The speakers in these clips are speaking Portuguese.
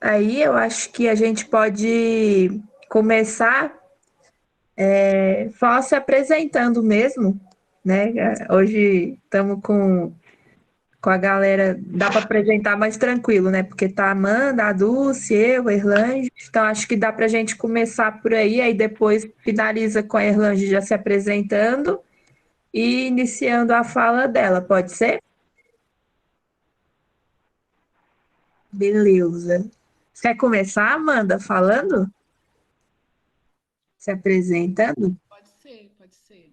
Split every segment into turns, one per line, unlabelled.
Aí eu acho que a gente pode começar só se apresentando mesmo, né? Hoje estamos com a galera, dá para apresentar mais tranquilo, né? Porque tá a Amanda, a Dulce, eu, a Erlange. Então acho que dá para a gente começar por aí depois finaliza com a Erlange já se apresentando e iniciando a fala dela, pode ser? Beleza. Você quer começar, Amanda, falando? Se apresentando?
Pode ser, pode ser.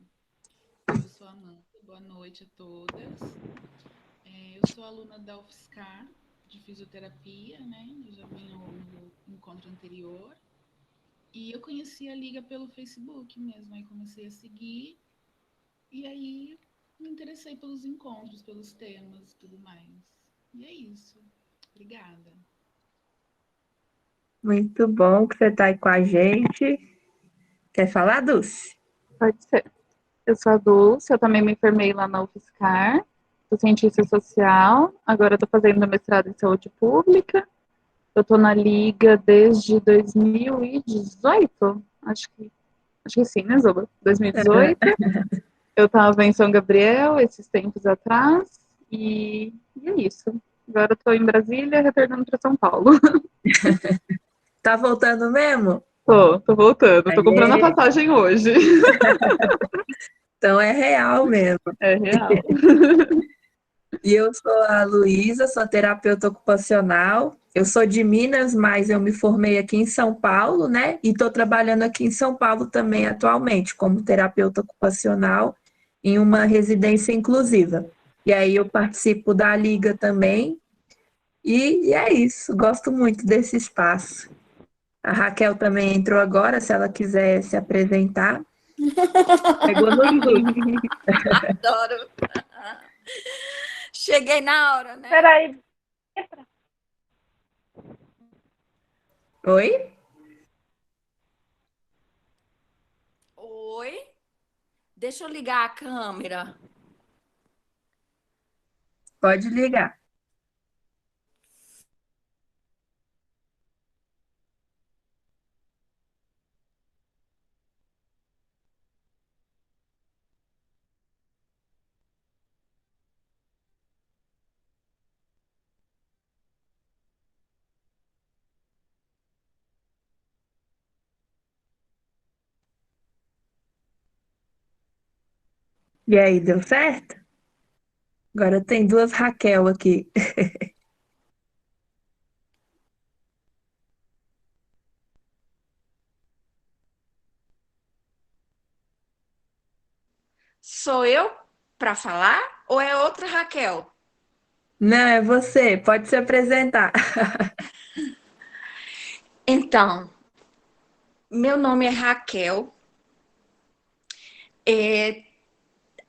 Eu sou a Amanda, boa noite a todas. Eu sou aluna da UFSCar de fisioterapia, né? Eu já vim no encontro anterior. E eu conheci a Liga pelo Facebook mesmo, aí comecei a seguir. E aí me interessei pelos encontros, pelos temas e tudo mais. E é isso. Obrigada.
Muito bom que você está aí com a gente. Quer falar, Dulce?
Pode ser. Eu sou a Dulce, eu também me formei lá na UFSCar, sou cientista social, agora estou fazendo meu mestrado em saúde pública. Eu estou na Liga desde 2018, acho que sim, né, Zoba? 2018. Eu estava em São Gabriel esses tempos atrás, e é isso. Agora estou em Brasília, retornando para São Paulo.
Tá voltando mesmo?
Tô voltando, tô comprando a
Aê,
passagem hoje.
então é real mesmo.
É real.
E eu sou a Luísa, sou terapeuta ocupacional. Eu sou de Minas, mas eu me formei aqui em São Paulo, né? E estou trabalhando aqui em São Paulo também atualmente, como terapeuta ocupacional em uma residência inclusiva. E aí eu participo da Liga também. E é isso, gosto muito desse espaço. A Raquel também entrou agora, se ela quiser se apresentar. Pegou no susto.
Adoro. Cheguei na hora, né?
Peraí,
Oi?
Oi. Deixa eu ligar a câmera.
Pode ligar. E aí, deu certo? Agora tem duas Raquel aqui.
Sou eu para falar ou é outra Raquel?
Não, é você, pode se apresentar.
Então, meu nome é Raquel.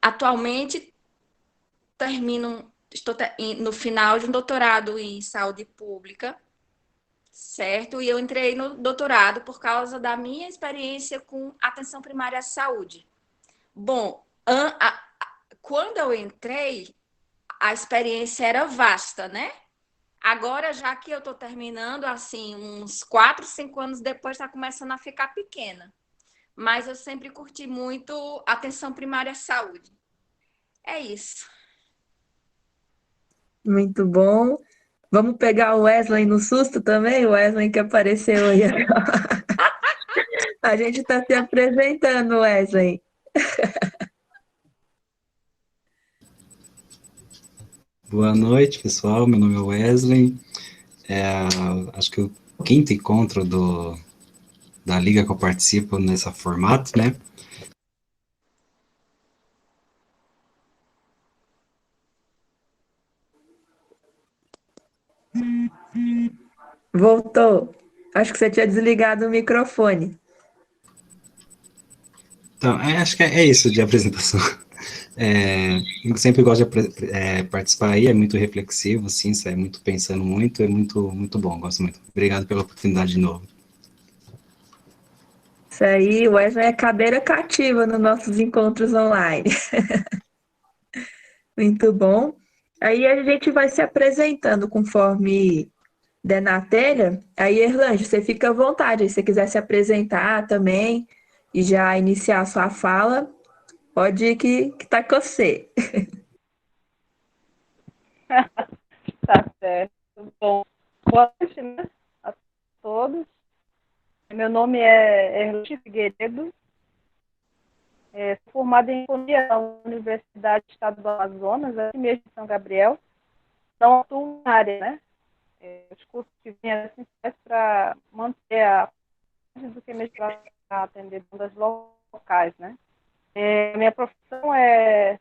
Atualmente estou no final de um doutorado em saúde pública, certo? E eu entrei no doutorado por causa da minha experiência com atenção primária à saúde. Bom, quando eu entrei, a experiência era vasta, né? Agora, já que eu estou terminando, assim, uns 4, 5 anos depois, está começando a ficar pequena. Mas eu sempre curti muito atenção primária à saúde. É isso.
Muito bom. Vamos pegar o Wesley no susto também? O Wesley que apareceu aí. A gente está se apresentando, Wesley.
Boa noite, pessoal. Meu nome é Wesley. Acho que o quinto encontro da liga que eu participo nesse formato, né?
Voltou. Acho que você tinha desligado o microfone.
Então, acho que é isso de apresentação. Eu sempre gosto de participar aí, é muito reflexivo, assim, sai muito pensando muito, é muito, muito bom, gosto muito. Obrigado pela oportunidade de novo.
Isso aí, o Wesley é cadeira cativa nos nossos encontros online. Muito bom. Aí a gente vai se apresentando conforme der na telha, aí, Erlange, você fica à vontade. Se você quiser se apresentar também e já iniciar a sua fala, pode ir que tá com você.
Tá certo. Bom, boa noite, né, a todos. Meu nome é Erluche Figueiredo. Sou formada em Economia na Universidade do Estado do Amazonas, aqui mesmo em São Gabriel. Não atuo na área, né? Os cursos que vêm assim para manter a do que mesmo para atender demandas locais, né? Minha profissão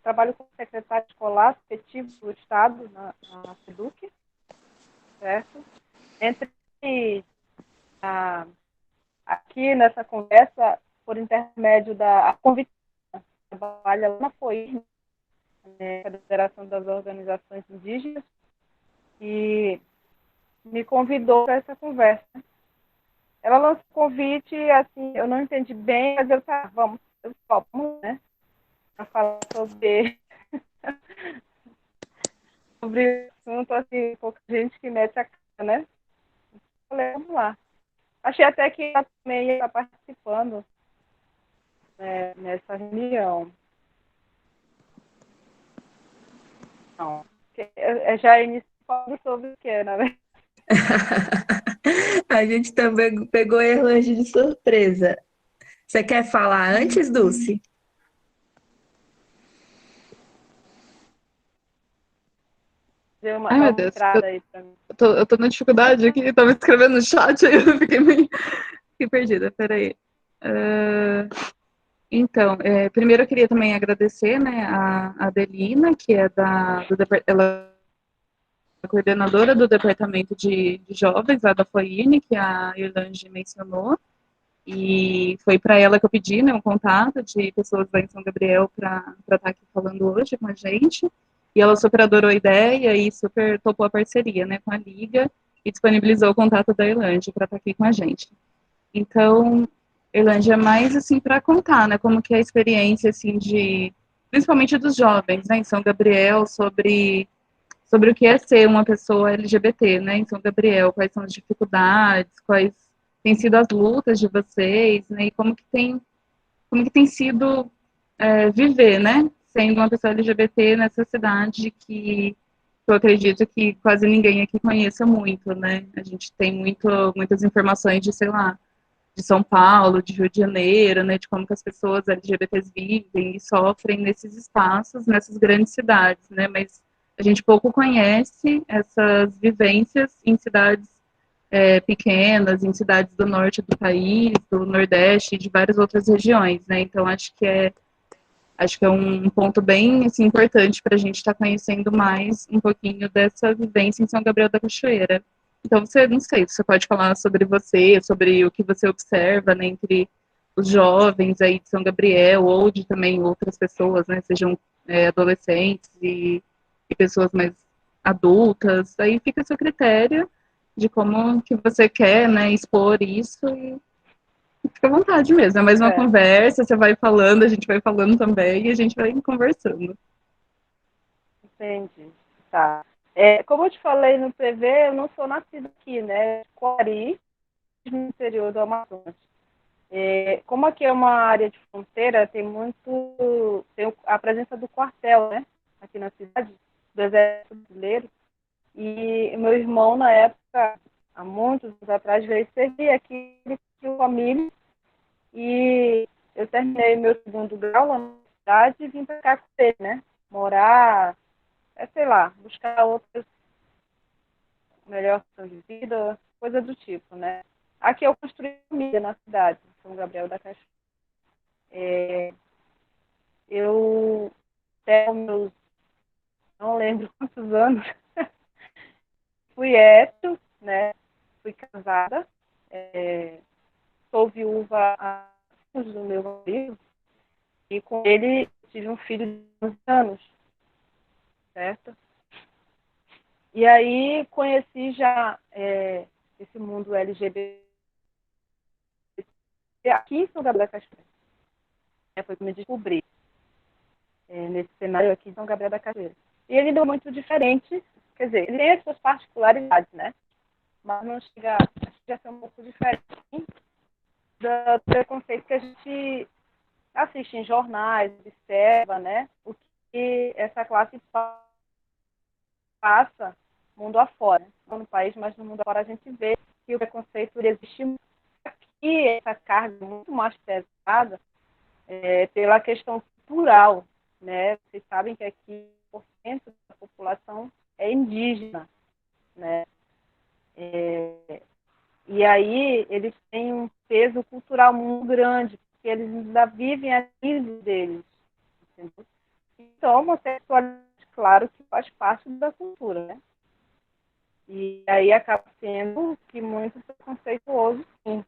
trabalho como secretária escolar efetivo do Estado na SEDUC, certo? Entre aqui nessa conversa, por intermédio da convite, trabalha lá na FOI, né, Federação das Organizações Indígenas, e me convidou para essa conversa. Ela lançou o convite, assim, eu não entendi bem, mas vamos, né, para falar sobre sobre o assunto, assim, pouca gente que mete a cara, né? Falei, vamos lá. Achei até que ela também ia estar participando, né, nessa reunião. Não, eu já iniciei falando sobre o que, né?
A gente também pegou Erlange de surpresa. Você quer falar antes, Dulce?
Deu
Ai,
dar
meu
uma
Deus.
entrada aí para mim.
Eu tô na dificuldade aqui, tava escrevendo no chat, aí eu fiquei meio fiquei perdida, peraí. Então, primeiro eu queria também agradecer, né, a Adelina, que é ela é coordenadora do Departamento de Jovens lá da FOINE, que a Irlange mencionou, e foi para ela que eu pedi, né, um contato de pessoas lá em São Gabriel para estar aqui falando hoje com a gente, e ela super adorou a ideia e super topou a parceria, né, com a Liga, e disponibilizou o contato da Irlande para estar aqui com a gente. Então, Irlande, é mais assim para contar, né, como que é a experiência assim principalmente dos jovens, né, em São Gabriel, sobre o que é ser uma pessoa LGBT, né, em São Gabriel, quais são as dificuldades, quais têm sido as lutas de vocês, né, e como que tem sido viver, né, sendo uma pessoa LGBT nessa cidade que eu acredito que quase ninguém aqui conheça muito, né, a gente tem muitas informações de, sei lá, de São Paulo, de Rio de Janeiro, né, de como que as pessoas LGBTs vivem e sofrem nesses espaços, nessas grandes cidades, né, mas a gente pouco conhece essas vivências em cidades pequenas, em cidades do norte do país, do nordeste, de várias outras regiões, né, então acho que é um ponto bem assim, importante para a gente estar conhecendo mais um pouquinho dessa vivência em São Gabriel da Cachoeira. Então, não sei, você pode falar sobre você, sobre o que você observa, né, entre os jovens aí de São Gabriel, ou de também outras pessoas, né, sejam adolescentes e pessoas mais adultas, aí fica a seu critério de como que você quer, né, expor isso e fica à vontade mesmo. É mais uma conversa, você vai falando, a gente vai falando também e a gente vai conversando.
Entendi. Tá. Como eu te falei no PV, eu não sou nascida aqui, né? Coari, no interior do Amazonas. Como aqui é uma área de fronteira, tem a presença do quartel, né? Aqui na cidade, do Exército Brasileiro. E meu irmão, na época, há muitos anos atrás, veio servir aqui com família. E eu terminei meu segundo grau lá na cidade e vim para cá com ele, né? Morar, sei lá, buscar outras melhor condição de vida, coisa do tipo, né? Aqui eu construí família na cidade, São Gabriel da Cachoeira. Eu até meus, não lembro quantos anos, fui hétero, né? Fui casada, sou viúva há anos do meu marido, e com ele tive um filho de 11 anos, certo? E aí conheci já esse mundo LGBT aqui em São Gabriel da Cachoeira. Foi que me descobri nesse cenário aqui em São Gabriel da Cachoeira. E ele é muito diferente, quer dizer, ele tem as suas particularidades, né? mas não chega, acho que já é um pouco diferente do preconceito que a gente assiste em jornais, observa, né? O que essa classe passa mundo afora. Não no país, mas no mundo afora a gente vê que o preconceito existe muito. Aqui essa carga é muito mais pesada pela questão cultural, né? Vocês sabem que aqui 1% da população é indígena, né? E aí eles têm um peso cultural muito grande, porque eles ainda vivem a crise deles, entendeu? Então, a homossexualidade, claro que faz parte da cultura, né? E aí acaba sendo que muito preconceituoso, sim.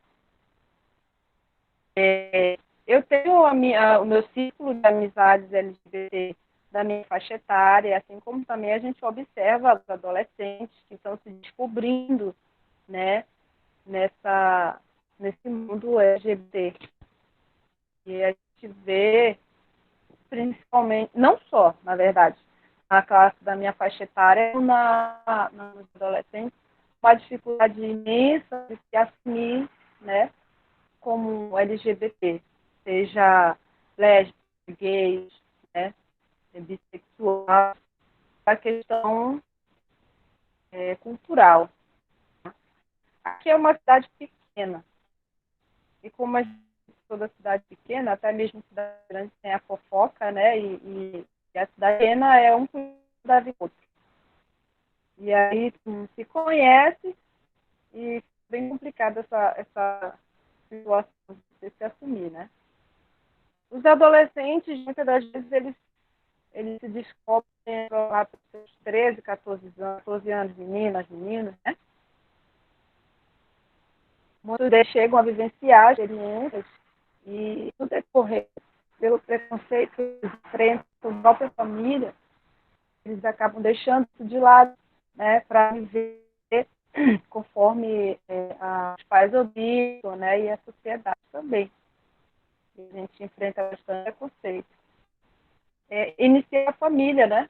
Eu tenho o meu ciclo de amizades LGBT da minha faixa etária, assim como também a gente observa os adolescentes que estão se descobrindo, né, nesse mundo LGBT. E a gente vê, principalmente, não só, na verdade, na classe da minha faixa etária, nos adolescentes, uma dificuldade imensa de se assumir, né, como LGBT, seja lésbica, gays, né, bissexual, a questão cultural. Aqui é uma cidade pequena, e como a gente, toda cidade pequena, até mesmo cidade grande tem a fofoca, né, e a cidade pequena é um cuidado do outro. E aí se conhece e é bem complicada essa situação de você se assumir, né? Os adolescentes, muitas das vezes, eles se descobrem lá para os seus 13, 14 anos, meninas, meninos, né? Muitos deles chegam a vivenciar experiências e, no decorrer pelo preconceito que eles enfrentam com a própria família, eles acabam deixando isso de lado, né, para viver conforme os pais obrigam, né, e a sociedade também. A gente enfrenta bastante preconceito. Iniciar a família, né?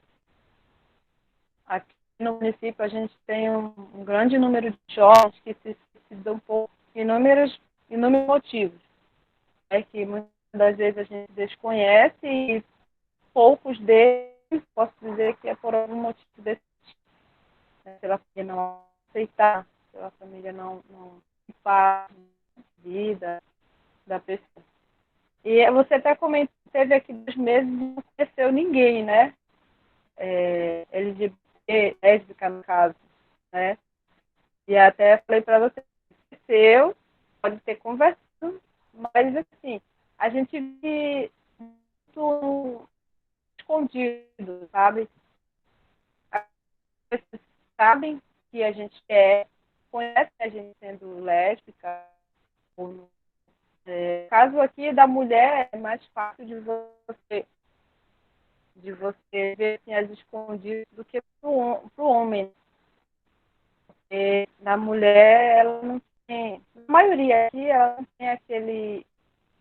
Aqui no município a gente tem um grande número de jovens que se suicidam por inúmeros motivos. Que muitas das vezes a gente desconhece e poucos deles, posso dizer que é por algum motivo desse tipo, né? Pela família não aceitar, pela família não participar da vida da pessoa. E você até comentou, teve aqui 2 meses e não conheceu ninguém, né? LGBT, lésbica, no caso, né? E até falei para você, conheceu, pode ter conversado, mas, assim, a gente vive muito escondido, sabe? As pessoas sabem que a gente conhece a gente sendo lésbica, ou caso aqui da mulher é mais fácil de você ver assim, as escondidas do que para o homem. Porque na mulher, ela não tem, a maioria aqui, ela não tem aquele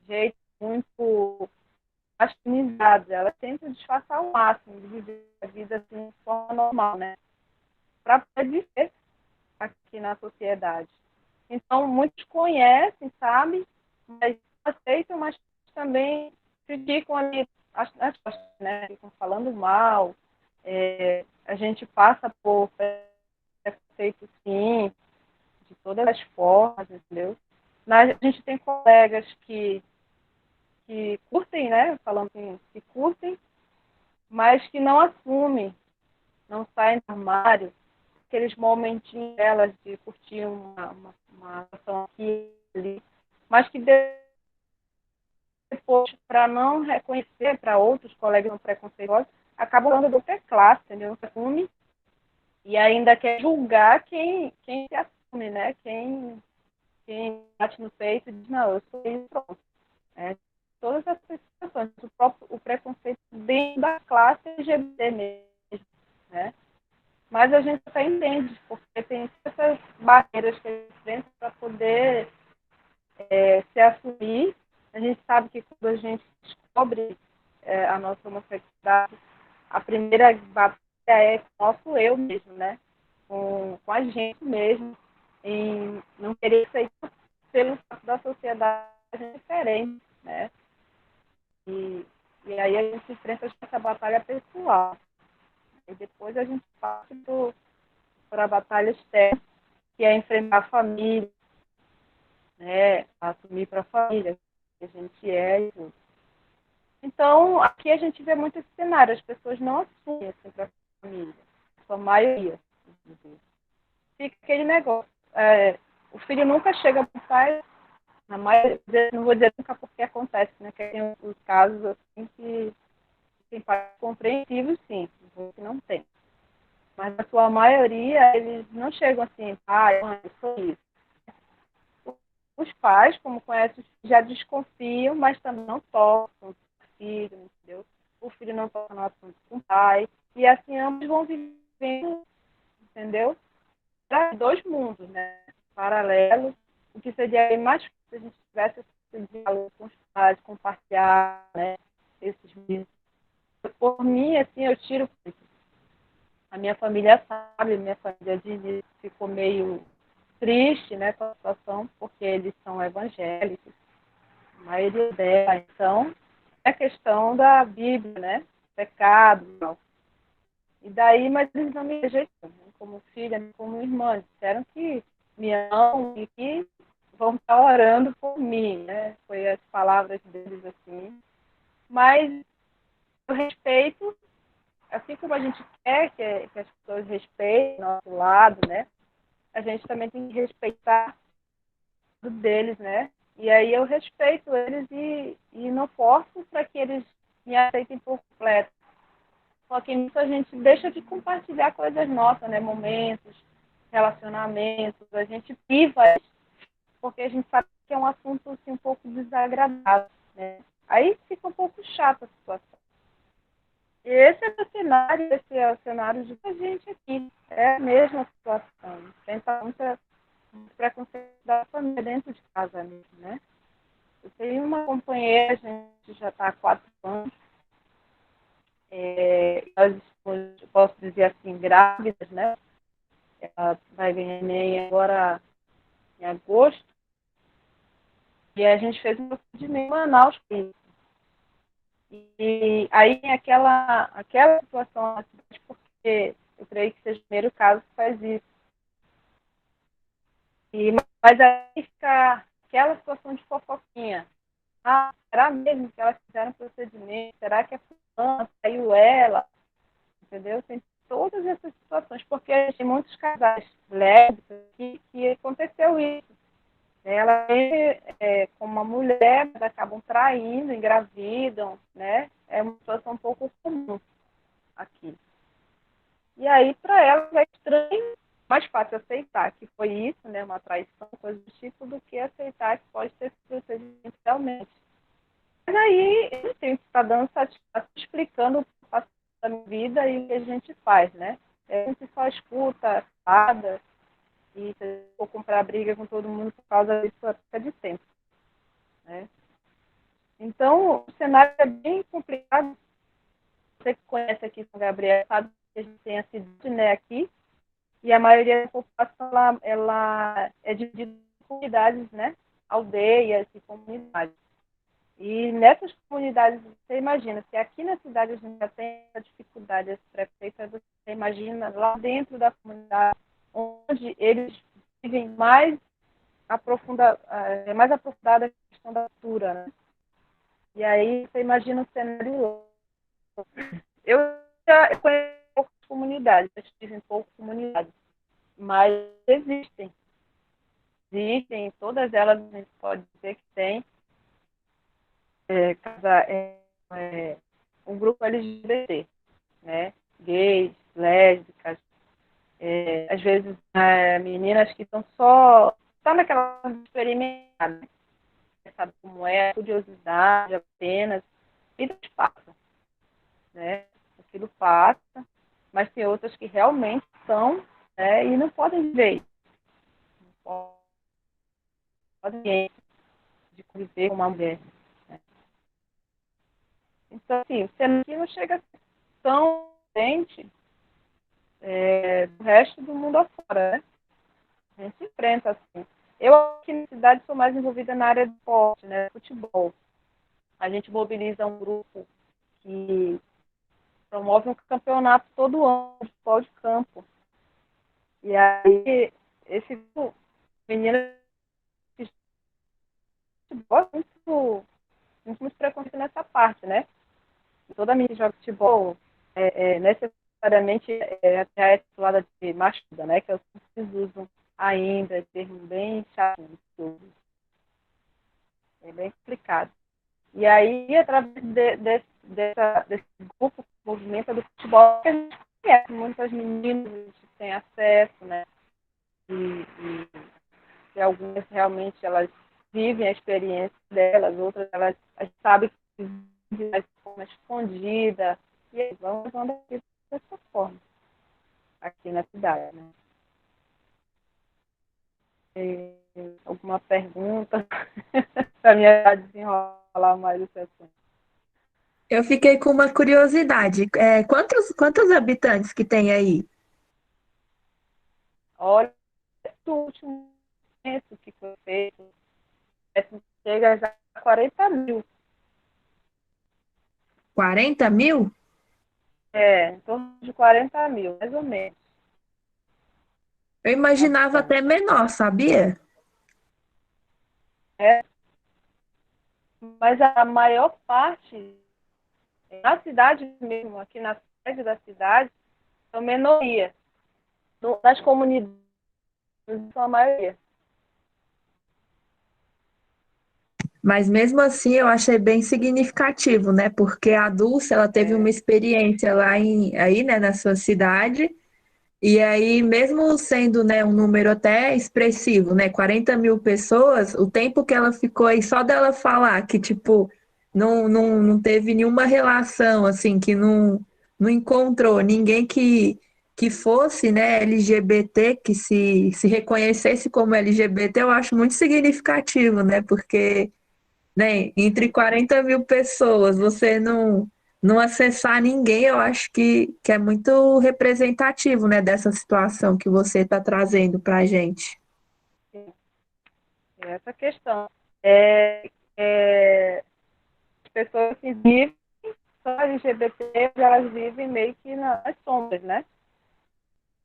jeito muito masculinizado. Ela tenta disfarçar o máximo de viver a vida assim, de forma normal, né? Para poder viver aqui na sociedade. Então, muitos conhecem, sabem, mas aceitam, mas também criticam ali as costas, né? Ficam falando mal. A gente passa por preconceito, sim, de todas as formas, entendeu? Mas a gente tem colegas que curtem, né? Falando assim, que curtem, mas que não assumem, não saem do armário, aqueles momentinhos delas de curtir uma ação aqui e ali, mas que depois, para não reconhecer para outros colegas não preconceituosos, acabam dando outra classe, entendeu? Não assume e ainda quer julgar quem se assume, né? Quem bate no peito e diz, não, eu sou isso, pronto. Todas essas situações, o preconceito dentro da classe LGBT mesmo, né? Mas a gente até entende, porque tem essas barreiras que a gente enfrenta para poder se assumir. A gente sabe que quando a gente descobre a nossa homossexualidade, a primeira batalha é com o nosso eu mesmo, né? Com a gente mesmo. em não querer aceitar pelo fato da sociedade diferente, né? E aí a gente enfrenta essa batalha pessoal. E depois a gente passa para a batalha externa, que é enfrentar a família, né? Assumir para a família que a gente é e tudo. Então, aqui a gente vê muito esse cenário, as pessoas não assumem assim, para a família, a sua maioria. Fica aquele negócio. O filho nunca chega para o pai, na maioria, não vou dizer nunca porque acontece, né? Que tem os casos assim que tem pais compreensivos, sim, que não tem. Mas na sua maioria, eles não chegam assim, pai, mãe, eu sou isso. Os pais, como conhecem, já desconfiam, mas também não tocam o filho, entendeu? O filho não toca no assunto com o pai. E assim ambos vão vivendo, entendeu? Para dois mundos, né? Paralelos. O que seria mais fácil se a gente tivesse esse diálogo com os pais, compartilhar, né? Esses medos. Por mim, assim, eu tiro. A minha família sabe, minha família de início ficou meio triste, né, com a situação, porque eles são evangélicos, a maioria dela. Então, é questão da Bíblia, né, pecado, não. E daí, mas eles não me rejeitam, né, como filha, como irmã, disseram que me amam e que vão estar orando por mim, né, foi as palavras deles assim. Mas eu respeito, assim como a gente quer que as pessoas respeitem o nosso lado, né, a gente também tem que respeitar o deles, né? E aí eu respeito eles e não forço para que eles me aceitem por completo. Só que nisso a gente deixa de compartilhar coisas nossas, né? Momentos, relacionamentos, a gente priva eles, porque a gente sabe que é um assunto assim, um pouco desagradável, né? Aí fica um pouco chata a situação. E esse é o cenário, esse é o cenário de muita gente aqui. É a mesma situação. Enfrenta muita preconceito da família dentro de casa mesmo, né? Eu tenho uma companheira, a gente já está há 4 anos, nós estamos, eu posso dizer assim, grávidas, né? Ela vai ganhar neném agora em agosto, e a gente fez um procedimento em Manaus com isso. E aí tem aquela situação na cidade, porque eu creio que seja o primeiro caso que faz isso. Mas aí fica aquela situação de fofoquinha. Ah, será mesmo que elas fizeram procedimento? Será que a fulana saiu ela? Entendeu? Tem todas essas situações, porque tem muitos casais lésbicos que aconteceu isso. Ela com uma mulher, mas acabam traindo, engravidam, né? É uma situação um pouco comum aqui. E aí, para ela, é estranho, mais fácil aceitar que foi isso, né? Uma traição, coisa do tipo, do que aceitar que pode ter sido procedimento realmente. Mas aí eu tenho que estar dando satisfação, explicando o que eu faço da minha vida e o que a gente faz, né? A gente só escuta, nada, e se eu for comprar briga com todo mundo por causa disso, fica de tempo, né? Então, o cenário é bem complicado. Você que conhece aqui São Gabriel sabe que a gente tem a cidade, né, aqui, e a maioria da população ela é dividida em comunidades, né? Aldeias e comunidades. E nessas comunidades, você imagina, se aqui na cidade a gente já tem essa dificuldade, esse preconceito, você imagina lá dentro da comunidade, onde eles vivem mais mais aprofundada a questão da cultura, né? E aí você imagina o cenário. Eu já conheço poucas comunidades, eu estive em poucas comunidades, mas existem, todas elas a gente pode dizer que tem. Um grupo LGBT, né? Gays, lésbicas, às vezes meninas que estão só naquela experimentar, né? Sabe como é, curiosidade apenas, e depois passa, né? Aquilo passa, mas tem outras que realmente são, né? E não podem ver, não podem de conviver com uma mulher. Então, assim, o cenário não chega a ser tão diferente do resto do mundo afora, né? A gente enfrenta, assim. Eu aqui na cidade sou mais envolvida na área de esporte, né, futebol. A gente mobiliza um grupo que promove um campeonato todo ano de futebol de campo. E aí, esse grupo, meninas de futebol, muito preconceito nessa parte, né? Toda menina que joga futebol, necessariamente, já é titulada de machuda, né? Que é o que eles usam ainda, termo bem chato. É bem complicado. E aí, através desse grupo, movimento do futebol, que a gente conhece, muitas meninas a gente tem acesso, né? E algumas realmente elas vivem a experiência delas, outras elas sabem que vivem de forma escondida. E aí, vamos levando aqui dessa forma, aqui na cidade, né? E alguma pergunta para me ajudar a desenrolar mais esse assunto?
Eu fiquei com uma curiosidade. Quantos habitantes que tem aí?
Olha, o último censo que foi feito chega já a 40 mil.
40 mil?
Em torno de 40 mil, mais ou menos.
Eu imaginava
Bastante.
até menor, sabia?
Mas a maior parte, na cidade mesmo, aqui na sede da cidade, são minoria. Das comunidades, são a maioria.
Mas mesmo assim eu achei bem significativo, né? Porque a Dulce, ela teve uma experiência aí, né, na sua cidade. E aí, mesmo sendo, né, um número até expressivo, né, 40 mil pessoas, o tempo que ela ficou aí, só dela falar que, tipo, não teve nenhuma relação, assim, que não encontrou ninguém que fosse, né, LGBT, que se reconhecesse como LGBT, eu acho muito significativo, né, porque, né, entre 40 mil pessoas, você não acessar ninguém, eu acho que é muito representativo, né, dessa situação que você está trazendo para a gente.
Essa questão. As pessoas que vivem, só LGBT, elas vivem meio que nas sombras, né?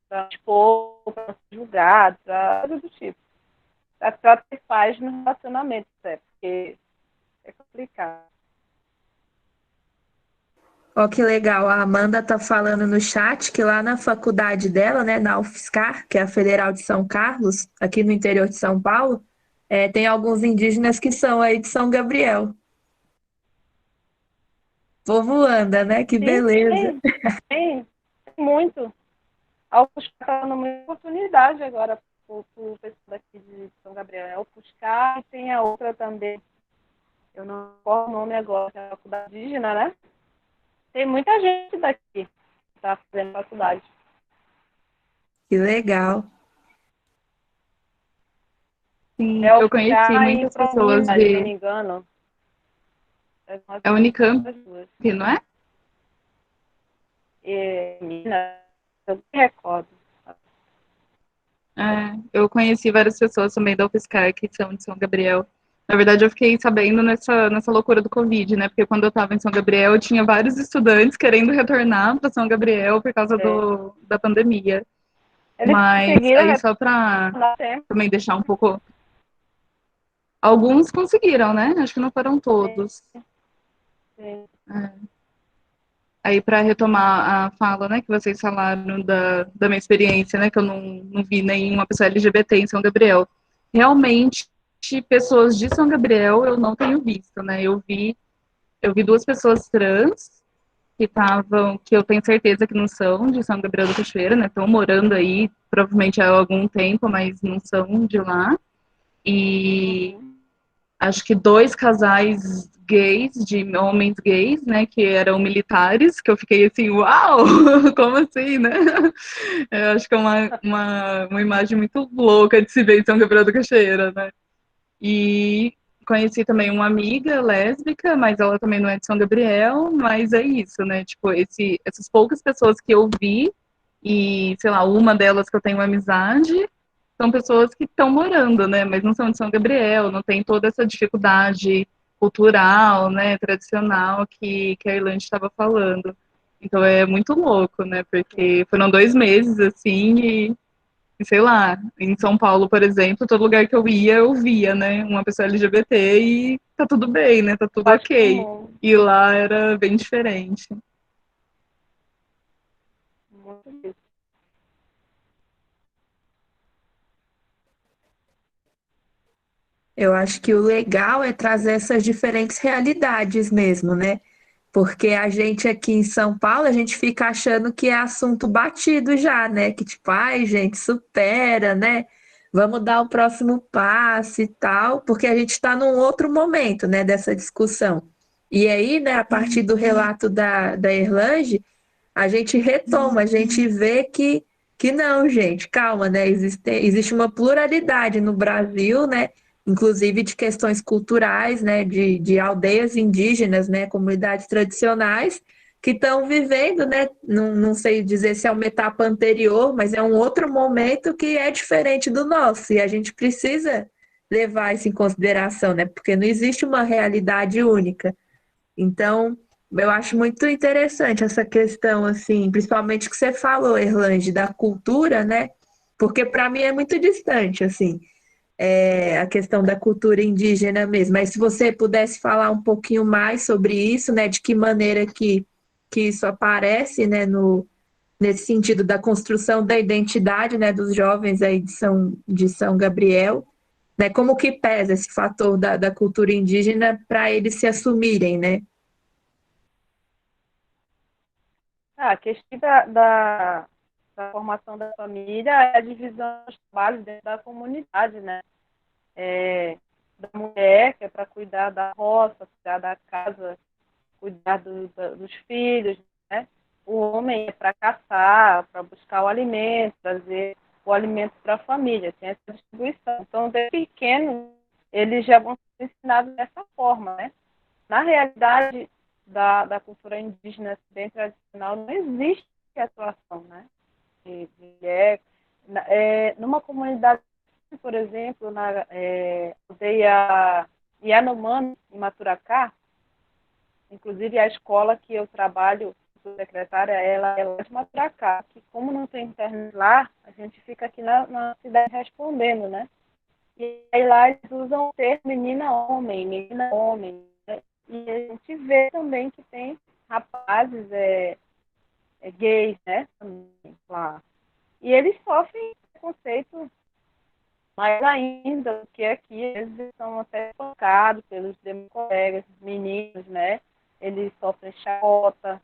Para expor, para ser julgado, para coisa do tipo. Para ter paz no relacionamento, né? Porque é complicado.
Ó, que legal, a Amanda tá falando no chat que lá na faculdade dela, né, na UFSCar, que é a Federal de São Carlos, aqui no interior de São Paulo, tem alguns indígenas que são aí de São Gabriel. Povo anda, né? Que
Sim,
beleza.
tem muito. A UFSCar está dando muita oportunidade agora para o pessoal daqui de São Gabriel. A UFSCar e tem a outra também, eu não recordo o nome agora, que é a faculdade indígena, né? Tem muita gente daqui que está fazendo faculdade.
Que legal.
Sim,
É o
eu conheci
UFSCar e
muitas pessoas
se não me
de.
engano.
É Unicamp, não é?
Minas, eu me recordo.
Eu conheci várias pessoas também da UFSCar que são de São Gabriel. Na verdade, eu fiquei sabendo nessa loucura do Covid, né? Porque quando eu estava em São Gabriel, tinha vários estudantes querendo retornar para São Gabriel por causa da pandemia.
Eles
Mas
conseguiram
aí só para
retornar tempo.
também deixar um pouco. Alguns conseguiram, né? Acho que não foram todos.
Sim.
Aí, para retomar a fala, né, que vocês falaram da minha experiência, né, que eu não vi nenhuma pessoa LGBT em São Gabriel. Realmente, pessoas de São Gabriel eu não tenho visto, né? Eu vi duas pessoas trans que eu tenho certeza que não são de São Gabriel da Cachoeira, né? Estão morando aí, provavelmente há algum tempo, mas não são de lá. E acho que 2 casais gays, de homens gays, né, que eram militares, que eu fiquei assim, uau, como assim, né? Eu acho que é uma imagem muito louca de se ver em São Gabriel do Cachoeira, né? E conheci também uma amiga lésbica, mas ela também não é de São Gabriel, mas é isso, né? Tipo, essas poucas pessoas que eu vi, e, sei lá, uma delas que eu tenho amizade, são pessoas que estão morando, né? Mas não são de São Gabriel, não tem toda essa dificuldade cultural, né, tradicional que a Irlande estava falando. Então é muito louco, né? Porque foram 2 meses assim e sei lá, em São Paulo, por exemplo, todo lugar que eu via, né, uma pessoa LGBT e tá tudo bem, né? Tá tudo
Acho
ok.
comum,
E lá era bem diferente.
muito disso.
Eu acho que o legal é trazer essas diferentes realidades mesmo, né? Porque a gente aqui em São Paulo, a gente fica achando que é assunto batido já, né? Que tipo, ai, gente, supera, né? Vamos dar o próximo passo e tal, porque a gente está num outro momento, né, dessa discussão. E aí, né, a partir do relato da Erlange, a gente retoma, a gente vê que não, gente, calma, né? Existe uma pluralidade no Brasil, né? Inclusive de questões culturais, né? De aldeias indígenas, né? Comunidades tradicionais que estão vivendo, né? Não sei dizer se é uma etapa anterior, mas é um outro momento que é diferente do nosso, e a gente precisa levar isso em consideração, né? Porque não existe uma realidade única. Então, eu acho muito interessante essa questão, assim, principalmente que você falou, Erlange, da cultura, né? Porque para mim é muito distante, assim, a questão da cultura indígena mesmo. Mas se você pudesse falar um pouquinho mais sobre isso, né? De que maneira que isso aparece, né? Nesse sentido da construção da identidade, né? Dos jovens aí de São Gabriel, né? Como que pesa esse fator da cultura indígena para eles se assumirem, né?
A questão da formação da família é a divisão dos trabalhos dentro da comunidade, né? É, da mulher, que é para cuidar da roça, cuidar da casa, cuidar dos filhos, né? O homem é para caçar, para buscar o alimento, trazer o alimento para a família, tem essa distribuição. Então, desde pequeno, eles já vão ser ensinados dessa forma, né? Na realidade da cultura indígena bem tradicional, não existe atuação, né? De mulher. Numa comunidade, por exemplo, na aldeia Yanomami, em Maturacá, inclusive a escola que eu trabalho, sou secretária, ela é lá de Maturacá, que como não tem internet lá, a gente fica aqui na cidade respondendo, né? E aí lá eles usam o termo menina homem, né? E a gente vê também que tem rapazes gays, né? Também, lá. E eles sofrem preconceito mais ainda do que aqui. Eles são até tocados pelos demais colegas, meninos, né? Eles sofrem chacota.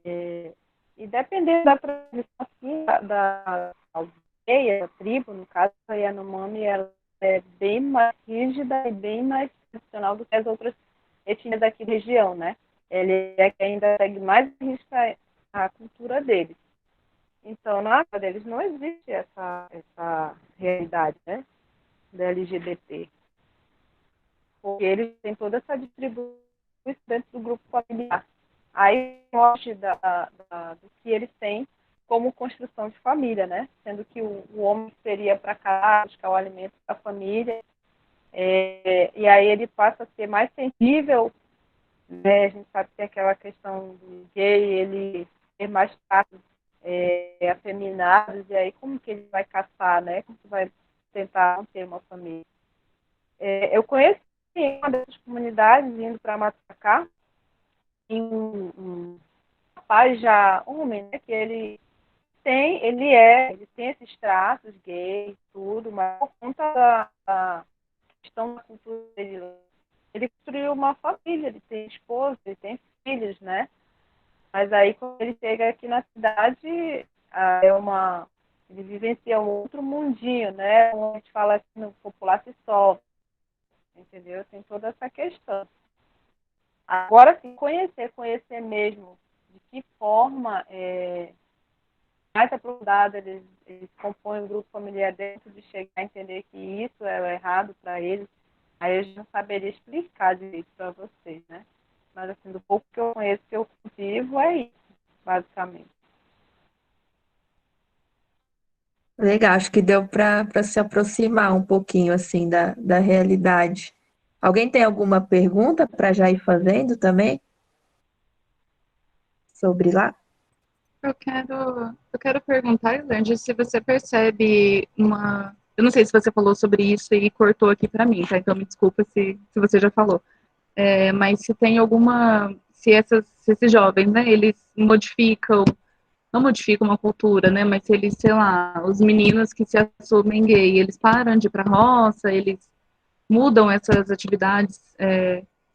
E dependendo da tradição assim, da aldeia, da tribo, no caso, a Yanomami, ela é bem mais rígida e bem mais tradicional do que as outras etnias daqui da região, né? Ele é que ainda segue mais rígida a cultura deles. Então, na área deles não existe essa realidade, né, da LGBT. Porque eles têm toda essa distribuição dentro do grupo familiar. Aí mostra do que eles têm como construção de família, né? Sendo que o homem seria para cá buscar o alimento para a família, e aí ele passa a ser mais sensível, né? A gente sabe que tem aquela questão do gay, ele ter mais traços afeminados, e aí como que ele vai caçar, né? Como que vai tentar ter uma família? Eu conheci uma dessas comunidades indo para Matacá, um rapaz já homem, né? Que ele tem esses traços gays, tudo, mas por conta da questão da cultura dele, ele construiu uma família, ele tem esposa, ele tem filhos, né? Mas aí, quando ele chega aqui na cidade, ele vivencia um outro mundinho, né? Onde a gente fala assim, no popular se sofre, entendeu? Tem toda essa questão. Agora, sim, conhecer mesmo de que forma mais aprofundada eles compõem um grupo familiar dentro de chegar a entender que isso é o errado para eles, aí eu não saberia explicar direito para vocês, né? Mas, assim, do pouco que eu conheço, que eu vivo, é isso, basicamente.
Legal, acho que deu para se aproximar um pouquinho assim da realidade. Alguém tem alguma pergunta para já ir fazendo também sobre lá?
Eu quero perguntar, Elange, se você percebe uma. Eu não sei se você falou sobre isso e cortou aqui para mim, tá? Então me desculpa se você já falou. Mas se tem alguma. Se esses jovens, né, eles modificam, não modificam uma cultura, né, mas se eles, sei lá, os meninos que se assumem gay, eles param de ir pra roça, eles mudam essas atividades,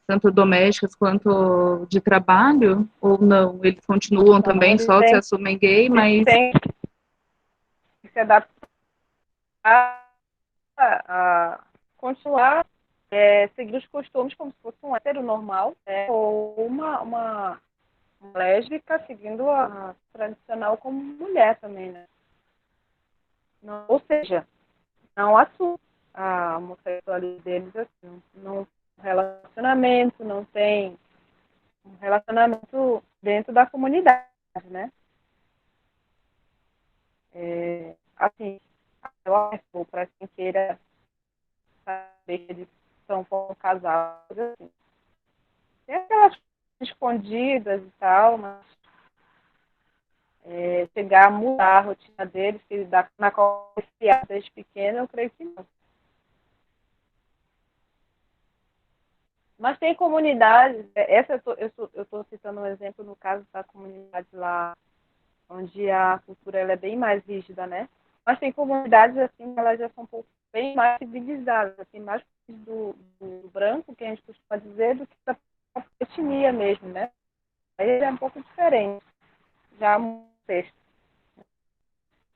tanto domésticas quanto de trabalho, ou não? Eles continuam
Então,
também, só se assumem gay, mas.
têm que se adaptar a continuar seguir os costumes como se fosse um hétero normal, ou uma lésbica seguindo a tradicional como mulher também, né? Não, ou seja, não assume a homossexualidade deles assim, não relacionamento, não tem um relacionamento dentro da comunidade, né? Assim, eu acho para quem queira saber que eles são como casal, assim, tem aquelas coisas escondidas e tal, mas chegar a mudar a rotina deles, que na qual eles desde pequeno, eu creio que não. Mas tem comunidades, essa eu estou citando um exemplo no caso da comunidade lá, onde a cultura ela é bem mais rígida, né? Mas tem comunidades assim, elas já são um pouco bem mais civilizadas, assim, mais do branco, que a gente costuma dizer, do que da etnia mesmo, né? Aí é um pouco diferente, já um texto.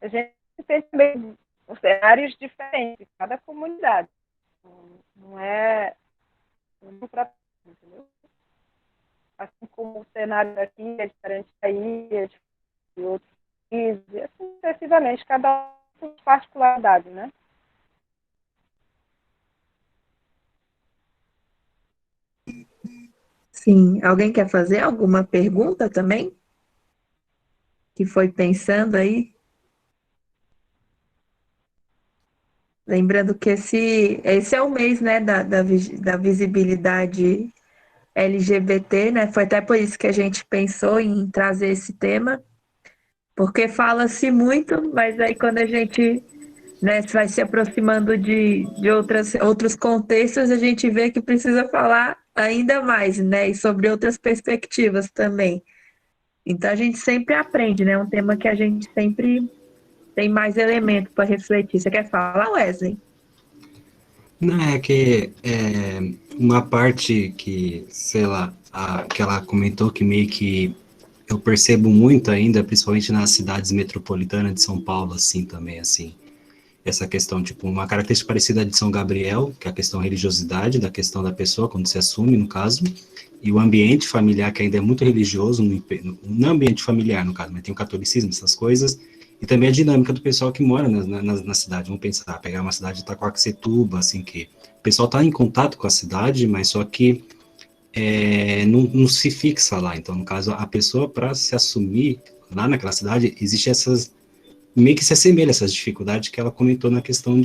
A gente tem também cenários diferentes, cada comunidade. Não é um para entendeu? Assim como o cenário aqui é diferente daí, é diferente de outros países, e assim sucessivamente, cada um com particularidade, né?
Sim, alguém quer fazer alguma pergunta também? Que foi pensando aí? Lembrando que esse é o mês, né, da visibilidade LGBT, né? Foi até por isso que a gente pensou em trazer esse tema, porque fala-se muito, mas aí quando a gente, né, vai se aproximando de outros contextos, a gente vê que precisa falar ainda mais, né? E sobre outras perspectivas também. Então a gente sempre aprende, né? É um tema que a gente sempre tem mais elementos para refletir. Você quer falar, Wesley?
Não, é que uma parte que, sei lá, que ela comentou que meio que eu percebo muito ainda, principalmente nas cidades metropolitanas de São Paulo, assim, também, assim, essa questão, tipo, uma característica parecida de São Gabriel, que é a questão religiosidade, da questão da pessoa, quando se assume, no caso, e o ambiente familiar, que ainda é muito religioso, no ambiente familiar, no caso, mas tem o catolicismo, essas coisas, e também a dinâmica do pessoal que mora na cidade. Vamos pensar, pegar uma cidade de Itaquaquecetuba, assim, que o pessoal está em contato com a cidade, mas só que não se fixa lá. Então, no caso, a pessoa, para se assumir lá naquela cidade, existe essas, meio que se assemelha a essas dificuldades que ela comentou na questão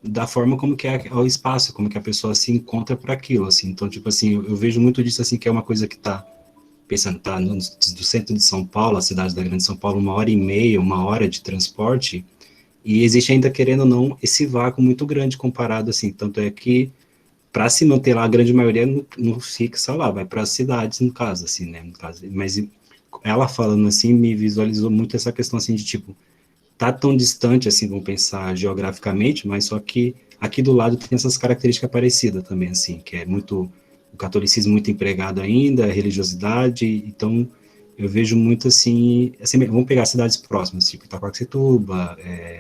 da forma como que é o espaço, como que a pessoa se encontra para aquilo, assim. Então, tipo assim, eu vejo muito disso, assim, que é uma coisa que está pensando, tá no centro de São Paulo, a cidade da Grande São Paulo, 1 hora e meia, 1 hora de transporte, e existe ainda, querendo ou não, esse vácuo muito grande comparado, assim, tanto é que para se manter lá, a grande maioria não fixa lá, vai para as cidades, no caso, assim, né, no caso, mas ela falando assim, me visualizou muito essa questão, assim, de tipo, tá tão distante, assim, vamos pensar geograficamente, mas só que aqui do lado tem essas características parecidas também, assim, que é muito, o catolicismo muito empregado ainda, a religiosidade, então eu vejo muito assim, vamos pegar cidades próximas, tipo Itaquaquecetuba,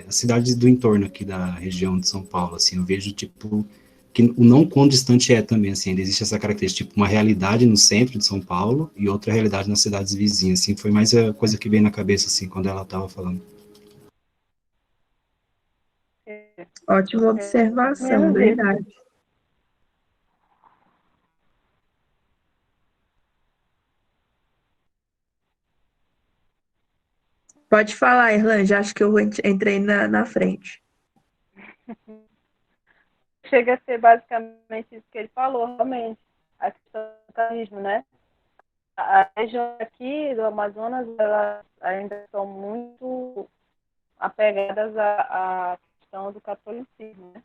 as cidades do entorno aqui da região de São Paulo, assim, eu vejo, tipo, que o não quão distante é também, assim, ainda existe essa característica, tipo, uma realidade no centro de São Paulo e outra realidade nas cidades vizinhas, assim, foi mais a coisa que veio na cabeça, assim, quando ela estava falando.
Ótima observação,
Menos isso.
verdade. Pode falar, Erlan, já acho que eu entrei na frente.
Chega a ser basicamente isso que ele falou, realmente, a questão do capitalismo, né? As regiões aqui do Amazonas, elas ainda são muito apegadas à questão do catolicismo, né?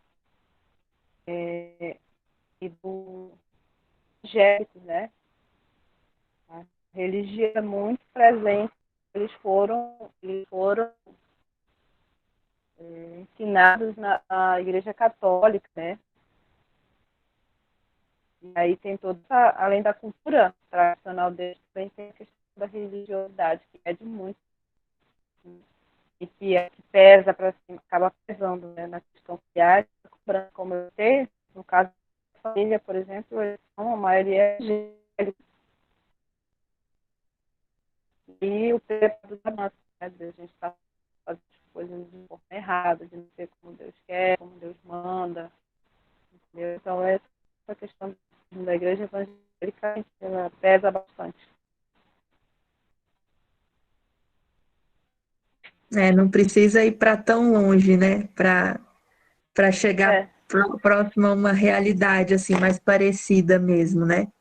E do evangélico, né? A religião é muito presente. Eles foram ensinados na Igreja Católica, né? E aí tem toda, além da cultura tradicional deles, também tem a questão da religiosidade, que é de muito, e que pesa para cima, acaba pesando, né, na questão diária, como eu sei, no caso da família, por exemplo, eles são a maioria evangélica. E o pecado da nossa, né, a gente está fazendo as coisas de forma errada, de não ser como Deus quer, como Deus manda, entendeu? Então, essa questão da igreja evangélica, ela pesa bastante.
Não precisa ir para tão longe, né? Para chegar próximo a uma realidade assim mais parecida mesmo, né?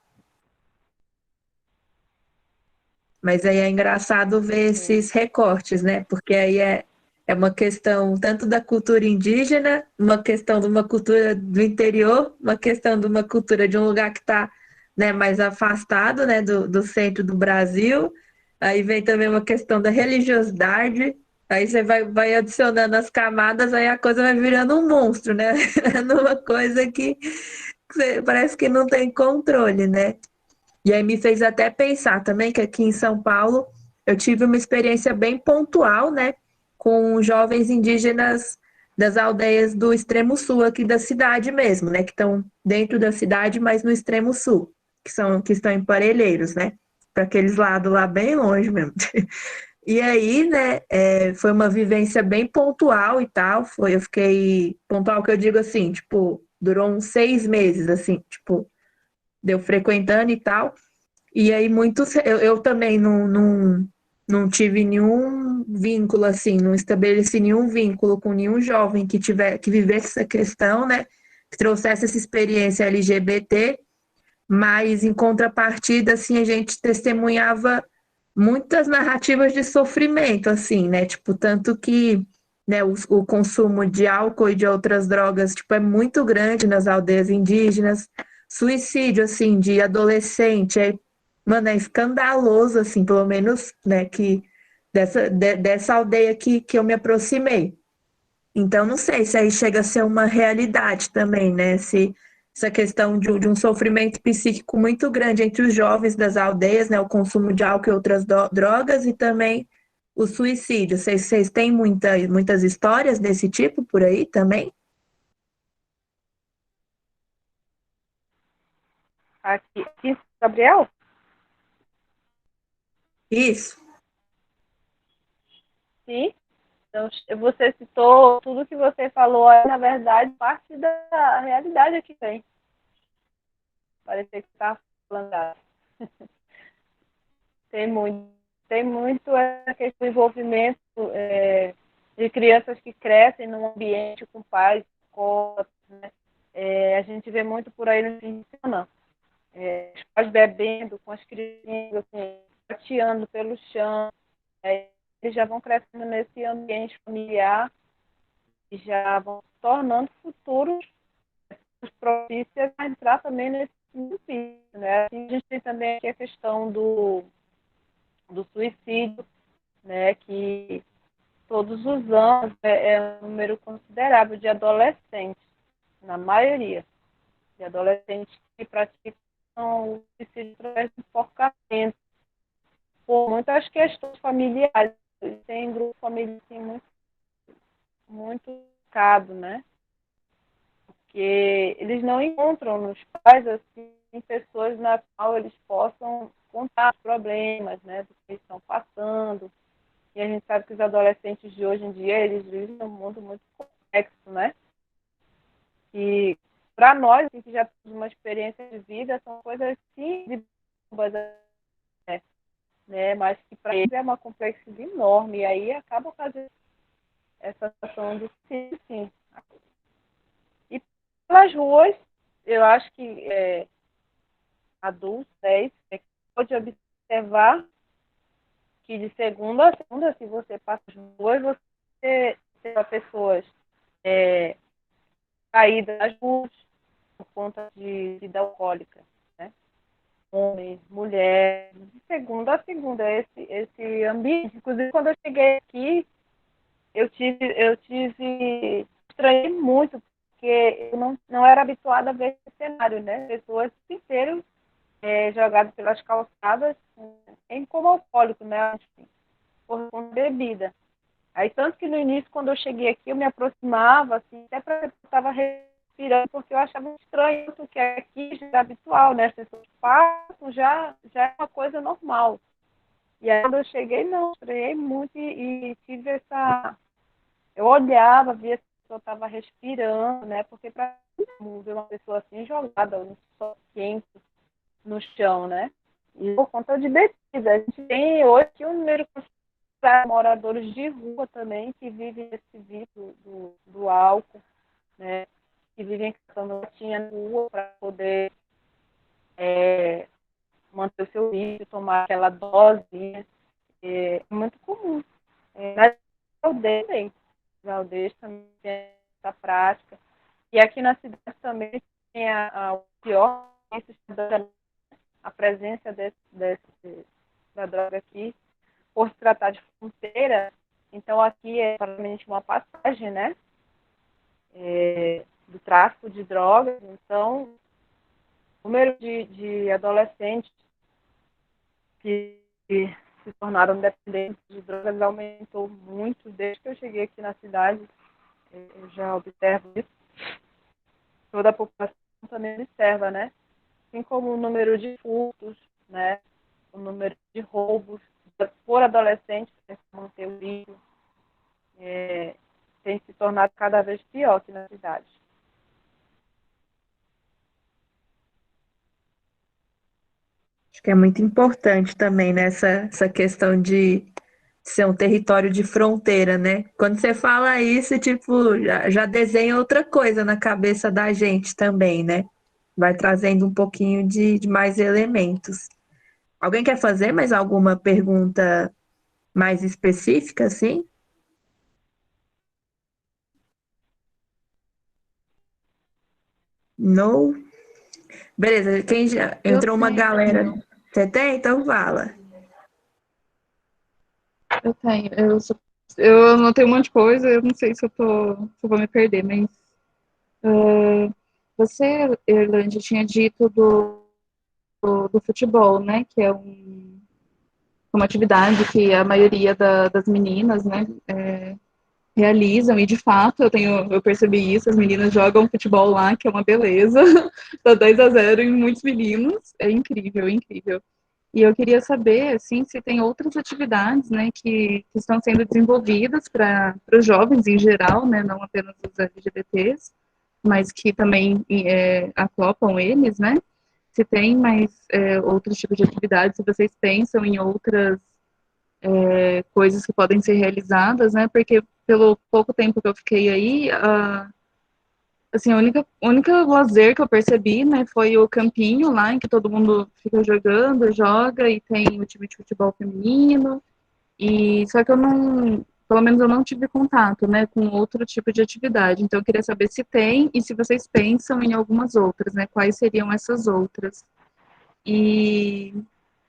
Mas aí é engraçado ver esses recortes, né? Porque aí é uma questão tanto da cultura indígena, uma questão de uma cultura do interior, uma questão de uma cultura de um lugar que está, né, mais afastado, né, do centro do Brasil. Aí vem também uma questão da religiosidade. Aí você vai adicionando as camadas, aí a coisa vai virando um monstro, né? Numa coisa que parece que não tem controle, né? E aí me fez até pensar também que aqui em São Paulo eu tive uma experiência bem pontual, né, com jovens indígenas das aldeias do extremo sul aqui da cidade mesmo, né, que estão dentro da cidade, mas no extremo sul, que estão em Parelheiros, né, para aqueles lados lá bem longe mesmo. E aí, né, foi uma vivência bem pontual e tal. Eu fiquei pontual que eu digo assim, tipo, durou uns 6 meses, assim, tipo, deu frequentando e tal. E aí, eu também não tive nenhum vínculo, assim, não estabeleci nenhum vínculo com nenhum jovem que vivesse essa questão, né? Que trouxesse essa experiência LGBT, mas em contrapartida, assim, a gente testemunhava muitas narrativas de sofrimento, assim, né? Tipo, tanto que, né, o consumo de álcool e de outras drogas, tipo, é muito grande nas aldeias indígenas. Suicídio, assim, de adolescente, mano, é escandaloso, assim, pelo menos, né, que dessa aldeia que eu me aproximei. Então, não sei se aí chega a ser uma realidade também, né? Se essa questão de um sofrimento psíquico muito grande entre os jovens das aldeias, né? O consumo de álcool e outras drogas e também o suicídio. Vocês têm muitas histórias desse tipo por aí também?
Aqui, Gabriel?
Isso.
Sim. Então, você citou tudo que você falou, na verdade, parte da realidade aqui tem. Parecia que está falando. Tem muito essa questão do envolvimento de crianças que crescem num ambiente com pais, escolas, né? A gente vê muito por aí no fim de semana. Os pais bebendo com as crianças, assim, pateando pelo chão. Eles já vão crescendo nesse ambiente familiar e já vão se tornando futuros propícios a entrar também nesse município, né? Assim, a gente tem também aqui a questão do suicídio, né? Que todos os anos é um número considerável de adolescentes, na maioria, de adolescentes que praticam o suicídio através do enforcamento, por muitas questões familiares. Tem grupo familiar assim, muito complicado, né? Porque eles não encontram nos pais assim, pessoas na qual eles possam contar os problemas, né, do que eles estão passando. E a gente sabe que os adolescentes de hoje em dia, eles vivem num mundo muito complexo, né? E para nós, assim, que já temos uma experiência de vida, são coisas simples, né? né? Mas que para eles é uma complexidade enorme, e aí acaba fazendo essa situação de sim. E pelas ruas, eu acho que adultos, isso, pode observar que de segunda a segunda, se você passa as ruas, você tem pessoas caídas nas ruas por conta de vida alcoólica, né? Homens, mulheres, de segunda a segunda, esse ambiente. Inclusive, quando eu cheguei aqui, estranhei muito, porque eu não era habituada a ver esse cenário, né? Pessoas inteiras jogadas pelas calçadas, como alcoólico, né? Enfim, por conta de bebida. Aí, tanto que no início, quando eu cheguei aqui, eu me aproximava, assim, até para eu estava respirando, porque eu achava estranho, porque aqui já é habitual, né? As pessoas passam, já é uma coisa normal. E aí, quando eu cheguei, não, estranhei muito e tive essa... Eu olhava, via se a pessoa estava respirando, né? Porque para ver uma pessoa assim jogada no sol quente, no chão, né? E por conta de bebida. A gente tem hoje um número para moradores de rua também, que vivem esse vício do álcool, né? Que vivem catando latinha na rua para poder manter o seu vício, tomar aquela dose. É muito comum. Nas aldeias também. Nas aldeias também tem essa prática. E aqui na cidade também tem o pior, a presença da droga aqui, por se tratar de fronteira. Então, aqui é praticamente uma passagem, né, do tráfico de drogas. Então, o número de adolescentes que se tornaram dependentes de drogas aumentou muito desde que eu cheguei aqui na cidade. Eu já observo isso. Toda a população também observa, né? Assim como o número de furtos, né? O número de roubos por adolescentes para manter o vício tem se tornado cada vez pior aqui na cidade.
Acho que é muito importante também nessa essa questão de ser um território de fronteira, né? Quando você fala isso, tipo, já desenha outra coisa na cabeça da gente também, né? Vai trazendo um pouquinho de mais elementos. Alguém quer fazer mais alguma pergunta mais específica, assim? Não? Beleza, quem já
Eu
entrou uma galera.
tenho,
Você tem? Então fala.
eu tenho. Eu anotei um monte de coisa, eu não sei se eu vou me perder, mas você, Irlande, tinha dito do futebol, né? Que é uma atividade que a maioria das meninas, né, realizam, e de fato eu percebi isso, as meninas jogam futebol lá, que é uma beleza, tá 2-0 em muitos meninos, é incrível, é incrível. E eu queria saber, assim, se tem outras atividades, né, que estão sendo desenvolvidas para os jovens em geral, né, não apenas os LGBTs, mas que também acoplam eles, né, se tem mais outros tipos de atividades, se vocês pensam em outras coisas que podem ser realizadas, né, porque pelo pouco tempo que eu fiquei aí, assim, a única lazer que eu percebi, né, foi o campinho lá, em que todo mundo fica jogando, joga, e tem o time de futebol feminino, e só que pelo menos eu não tive contato, né, com outro tipo de atividade, então eu queria saber se tem, e se vocês pensam em algumas outras, né, quais seriam essas outras. E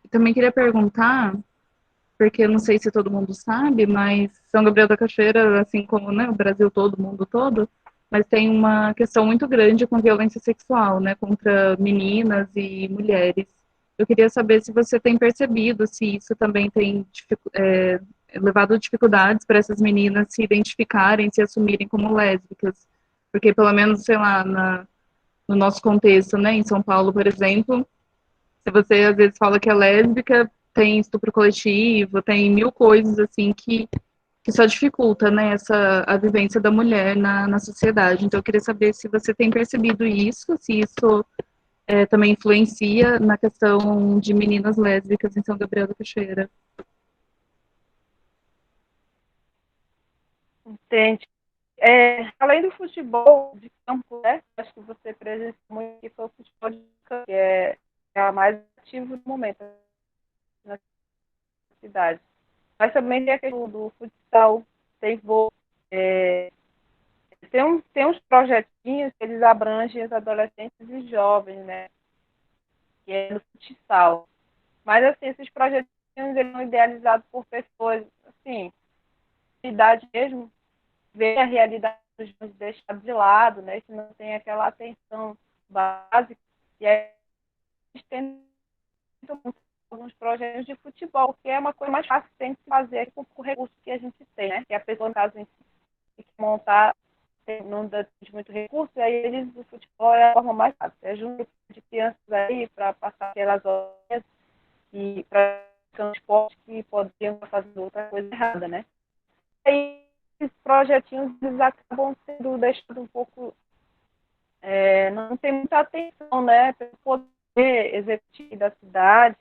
também queria perguntar, porque eu não sei se todo mundo sabe, mas São Gabriel da Cachoeira, assim como, né, o Brasil todo, o mundo todo, mas tem uma questão muito grande com violência sexual, né, contra meninas e mulheres. Eu queria saber se você tem percebido se isso também tem levado dificuldades para essas meninas se identificarem, se assumirem como lésbicas, porque pelo menos, sei lá, no nosso contexto, né, em São Paulo, por exemplo, se você às vezes fala que é lésbica, tem estupro coletivo, tem mil coisas assim que só dificulta, né, a vivência da mulher na sociedade. Então eu queria saber se você tem percebido isso, se isso também influencia na questão de meninas lésbicas em São Gabriel da Cachoeira.
Entende? Além do futebol de campo, né? Acho que você presenciou muito que foi o futebol de campo, que é a mais ativo no momento na cidade. Mas também tem a questão do futsal, tem vôlei, tem uns projetinhos que eles abrangem os adolescentes e jovens, né? Que é no futsal. Mas, assim, esses projetinhos, eles são idealizados por pessoas, assim, de idade mesmo, ver a realidade dos jovens deixados de lado, né? Que não tem aquela atenção básica. E aí, eles tentam alguns projetos de futebol, que é uma coisa mais fácil que tem que fazer com o recurso que a gente tem, né? Que a pessoa, no caso, tem que montar, não dá muito recurso, e aí eles, o futebol é a forma mais fácil. É junto de crianças aí para passar aquelas horas e para um esporte que poderiam estar fazendo outra coisa errada, né? E aí, esses projetinhos, eles acabam sendo deixados um pouco... não tem muita atenção, né? Pelo poder executivo da cidade,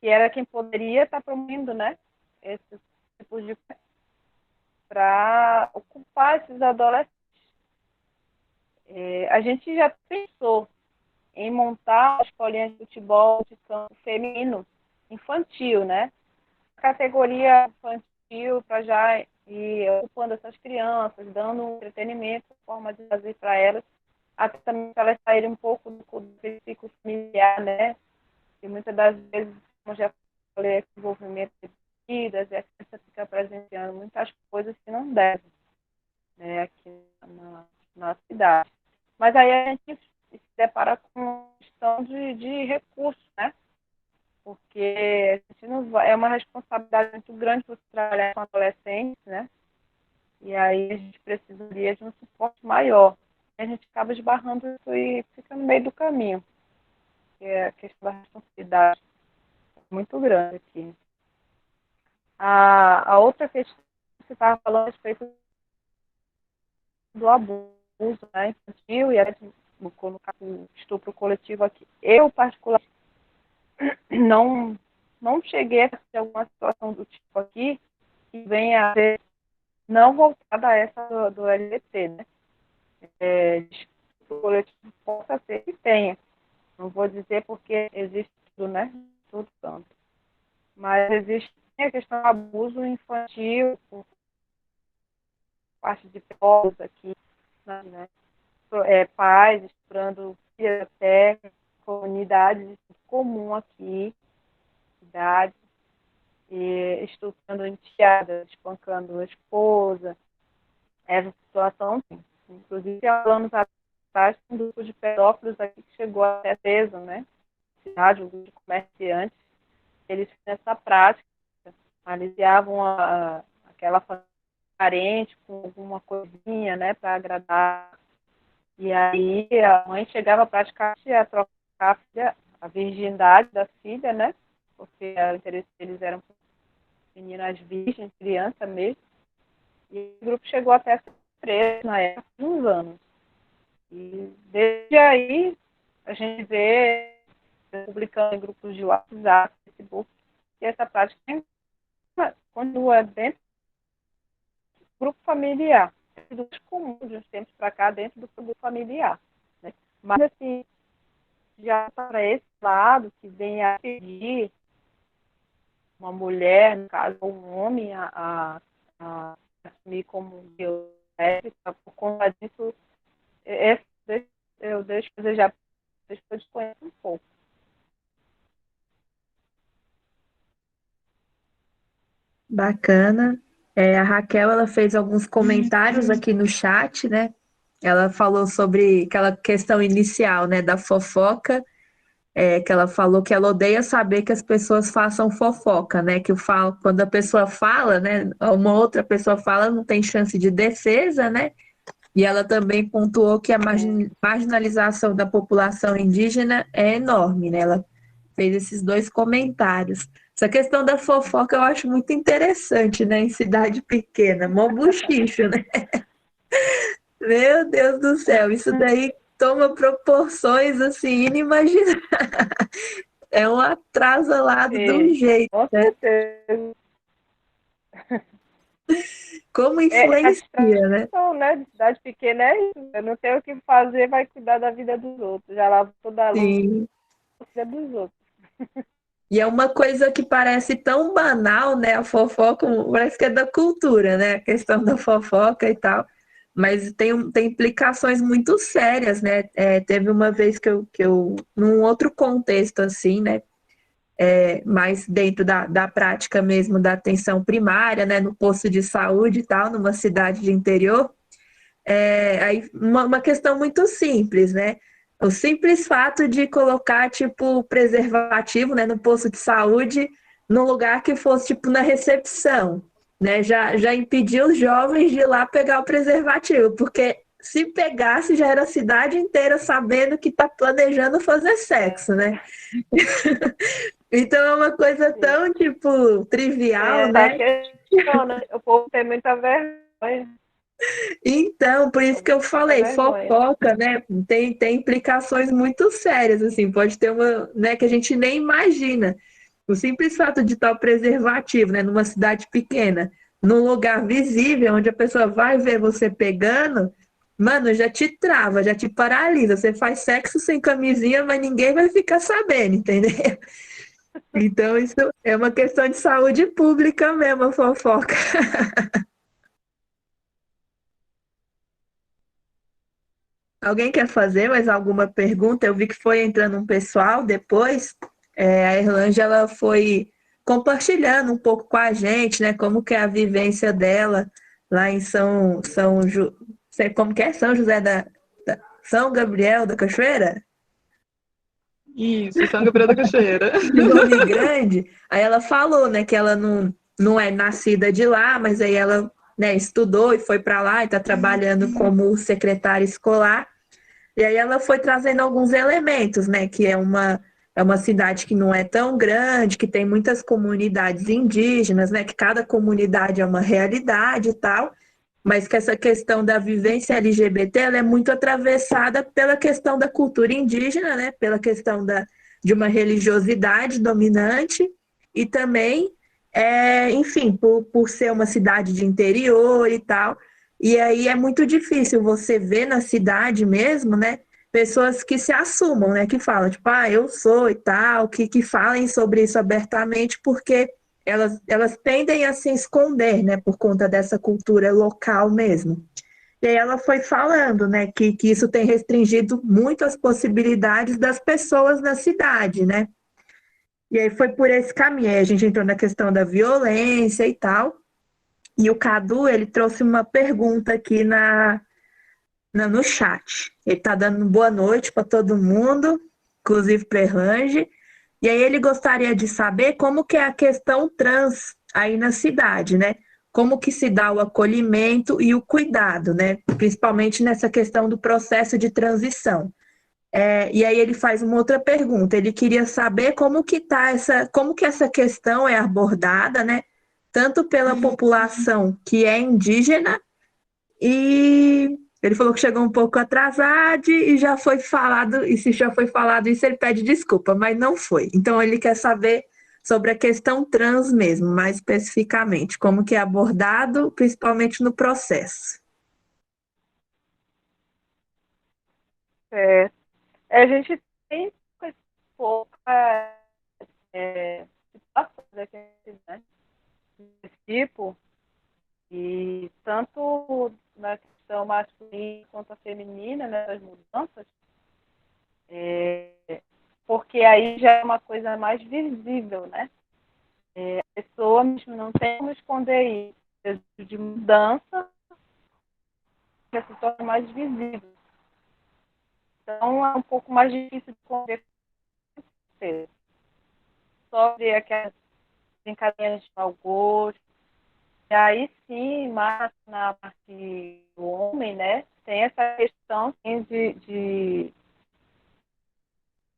que era quem poderia estar promovendo, né? Esses tipos de... para ocupar esses adolescentes. A gente já pensou em montar uma escolinha de futebol de campo feminino, infantil, né? Categoria infantil, para já ir ocupando essas crianças, dando um entretenimento, forma de fazer para elas, até também para elas saírem um pouco do ciclo familiar, né? E muitas das vezes, como já falei, envolvimento de vidas, e a criança fica presenciando muitas coisas que não devem, né? Aqui na cidade. Mas aí a gente se depara com questão de recursos, né? Porque a gente não vai, é uma responsabilidade muito grande você trabalhar com adolescentes, né? E aí a gente precisaria de um suporte maior. E a gente acaba esbarrando isso e fica no meio do caminho. Que é a questão da responsabilidade muito grande aqui. A outra questão que você estava falando a respeito do abuso, né, infantil e no caso do estupro coletivo aqui. Eu, particularmente, não cheguei a ter alguma situação do tipo aqui que venha a ser não voltada a essa do LGBT, né? Estupro coletivo possa ser que tenha. Não vou dizer porque existe tudo, né? Tudo tanto. Mas existe a questão do abuso infantil por parte de pessoas aqui, né? Pais estuprando filhas até comunidades comum aqui, cidade, e estuprando enteadas, espancando a esposa. Essa situação, sim. Inclusive, há anos atrás, um grupo de pedófilos aqui que chegou até preso, né? Cidade, um grupo de comerciantes, eles fizeram essa prática, aliciavam aquela parente com alguma coisinha, né, para agradar. E aí a mãe chegava praticamente a trocar a virgindade da filha, né? Porque o interesse deles eram meninas virgens, criança mesmo. E o grupo chegou até a ser preso na época de uns anos. E desde aí a gente vê publicando em grupos de WhatsApp, Facebook, que essa prática continua dentro do grupo familiar. É muito comum de uns tempos para cá dentro do grupo familiar. Né? Mas, assim, já para esse lado, que vem a pedir uma mulher, no caso, um homem, a assumir como bioética, por conta disso, eu deixo desejar, deixo eu desconhecer um pouco.
Bacana. A Raquel, ela fez alguns comentários aqui no chat, né? Ela falou sobre aquela questão inicial, né, da fofoca, que ela falou que ela odeia saber que as pessoas façam fofoca, né? Quando a pessoa fala, né, uma outra pessoa fala, não tem chance de defesa, né? E ela também pontuou que a marginalização da população indígena é enorme, né? Ela fez esses dois comentários. Essa questão da fofoca eu acho muito interessante, né? Em cidade pequena, mó buchicho, né? Meu Deus do céu, isso daí toma proporções assim inimagináveis. É um atrasalado de um
Sim,
jeito,
com
né?
certeza.
Como
É a
influencia, né?
distração, né? De cidade pequena é isso. Eu não tenho o que fazer, vai cuidar da vida dos outros. Já lavo toda a louça
Sim.
da vida dos outros.
E é uma coisa que parece tão banal, né? A fofoca, parece que é da cultura, né? A questão da fofoca e tal. Mas tem implicações muito sérias, né? Teve uma vez que eu, num outro contexto, assim, né? Mais dentro da prática mesmo da atenção primária, né? No posto de saúde e tal, numa cidade de interior. Aí uma questão muito simples, né? O simples fato de colocar, tipo, preservativo, né, no posto de saúde, num lugar que fosse, tipo, na recepção, né? Já impediu os jovens de ir lá pegar o preservativo, porque se pegasse, já era a cidade inteira sabendo que tá planejando fazer sexo, né? Então é uma coisa
Sim.
tão, tipo, trivial,
A
né?
questão, né? O povo tem muita vergonha.
Então, por isso que eu
Muita
falei,
vergonha.
fofoca, né? Tem implicações muito sérias, assim, pode ter uma, né, que a gente nem imagina. O simples fato de estar o preservativo, né, numa cidade pequena, num lugar visível, onde a pessoa vai ver você pegando, mano, já te trava, já te paralisa. Você faz sexo sem camisinha, mas ninguém vai ficar sabendo, entendeu? Então, isso é uma questão de saúde pública mesmo, a fofoca. Alguém quer fazer mais alguma pergunta? Eu vi que foi entrando um pessoal depois. A Erlange, ela foi compartilhando um pouco com a gente, né? Como que é a vivência dela lá em sei como que é? São José São Gabriel da Cachoeira?
Isso, São Gabriel da Cachoeira.
Que nome grande. Aí ela falou, né, que ela não é nascida de lá, mas aí ela, né, estudou e foi para lá e está trabalhando como secretária escolar. E aí ela foi trazendo alguns elementos, né? Que é uma cidade que não é tão grande, que tem muitas comunidades indígenas, né? Que cada comunidade é uma realidade e tal, mas que essa questão da vivência LGBT ela é muito atravessada pela questão da cultura indígena, né? Pela questão de uma religiosidade dominante e também, enfim, por ser uma cidade de interior e tal. E aí é muito difícil você ver na cidade mesmo, né? Pessoas que se assumam, né? Que falam, tipo, eu sou e tal, que falem sobre isso abertamente, porque elas tendem a se esconder, né? Por conta dessa cultura local mesmo. E aí ela foi falando, né? Que isso tem restringido muito as possibilidades das pessoas na cidade, né? E aí foi por esse caminho. Aí a gente entrou na questão da violência e tal. E o Cadu, ele trouxe uma pergunta aqui no chat. Ele está dando boa noite para todo mundo, inclusive para Erlange. E aí ele gostaria de saber como que é a questão trans aí na cidade, né? Como que se dá o acolhimento e o cuidado, né? Principalmente nessa questão do processo de transição. E aí ele faz uma outra pergunta. Ele queria saber como que essa questão é abordada, né? Tanto pela população que é indígena e ele falou que chegou um pouco atrasado e já foi falado, e se já foi falado isso, ele pede desculpa, mas não foi. Então ele quer saber sobre a questão trans mesmo, mais especificamente, como que é abordado, principalmente no processo.
É, a gente tem pouca situações aqui, né? Desse tipo, e tanto na questão masculina quanto a feminina, né, as mudanças, porque aí já é uma coisa mais visível, né? A pessoa mesmo não tem como esconder isso, de mudança, já se torna mais visível. Então é um pouco mais difícil de convencer. Só ver aquelas brincadeiras de mau gosto. E aí sim, mais na parte do homem, né? Tem essa questão sim, de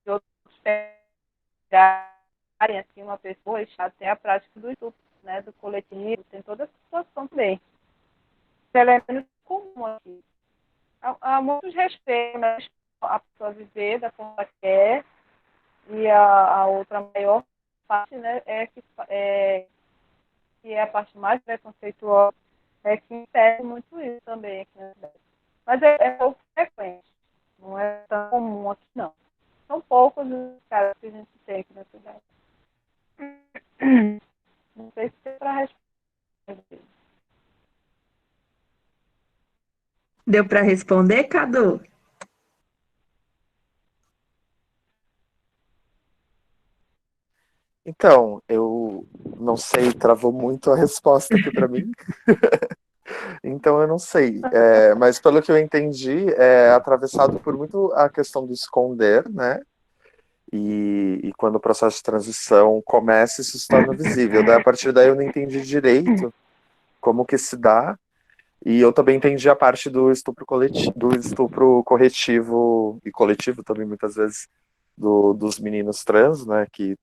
outros pegarem assim, uma pessoa, e tem a prática do estupro, né? Do coletivo, tem toda essa situação também. Isso é menos comum aqui. Há muitos respeitos, mas pessoa viver da forma que quer, e a outra maior parte, né, que é a parte mais preconceituosa, que impede muito isso também aqui na cidade. Mas é pouco frequente, não é tão comum aqui, não. São poucos os caras que a gente tem aqui na cidade. Não sei se é para responder.
Deu para responder, Cadu?
Então, eu não sei, travou muito a resposta aqui para mim. Então, eu não sei. Mas pelo que eu entendi, é atravessado por muito a questão do esconder, né? E quando o processo de transição começa, isso se torna visível. Daí, a partir daí, eu não entendi direito como que se dá. E eu também entendi a parte do estupro coletivo, do estupro corretivo e coletivo também, muitas vezes, dos meninos trans, né? Que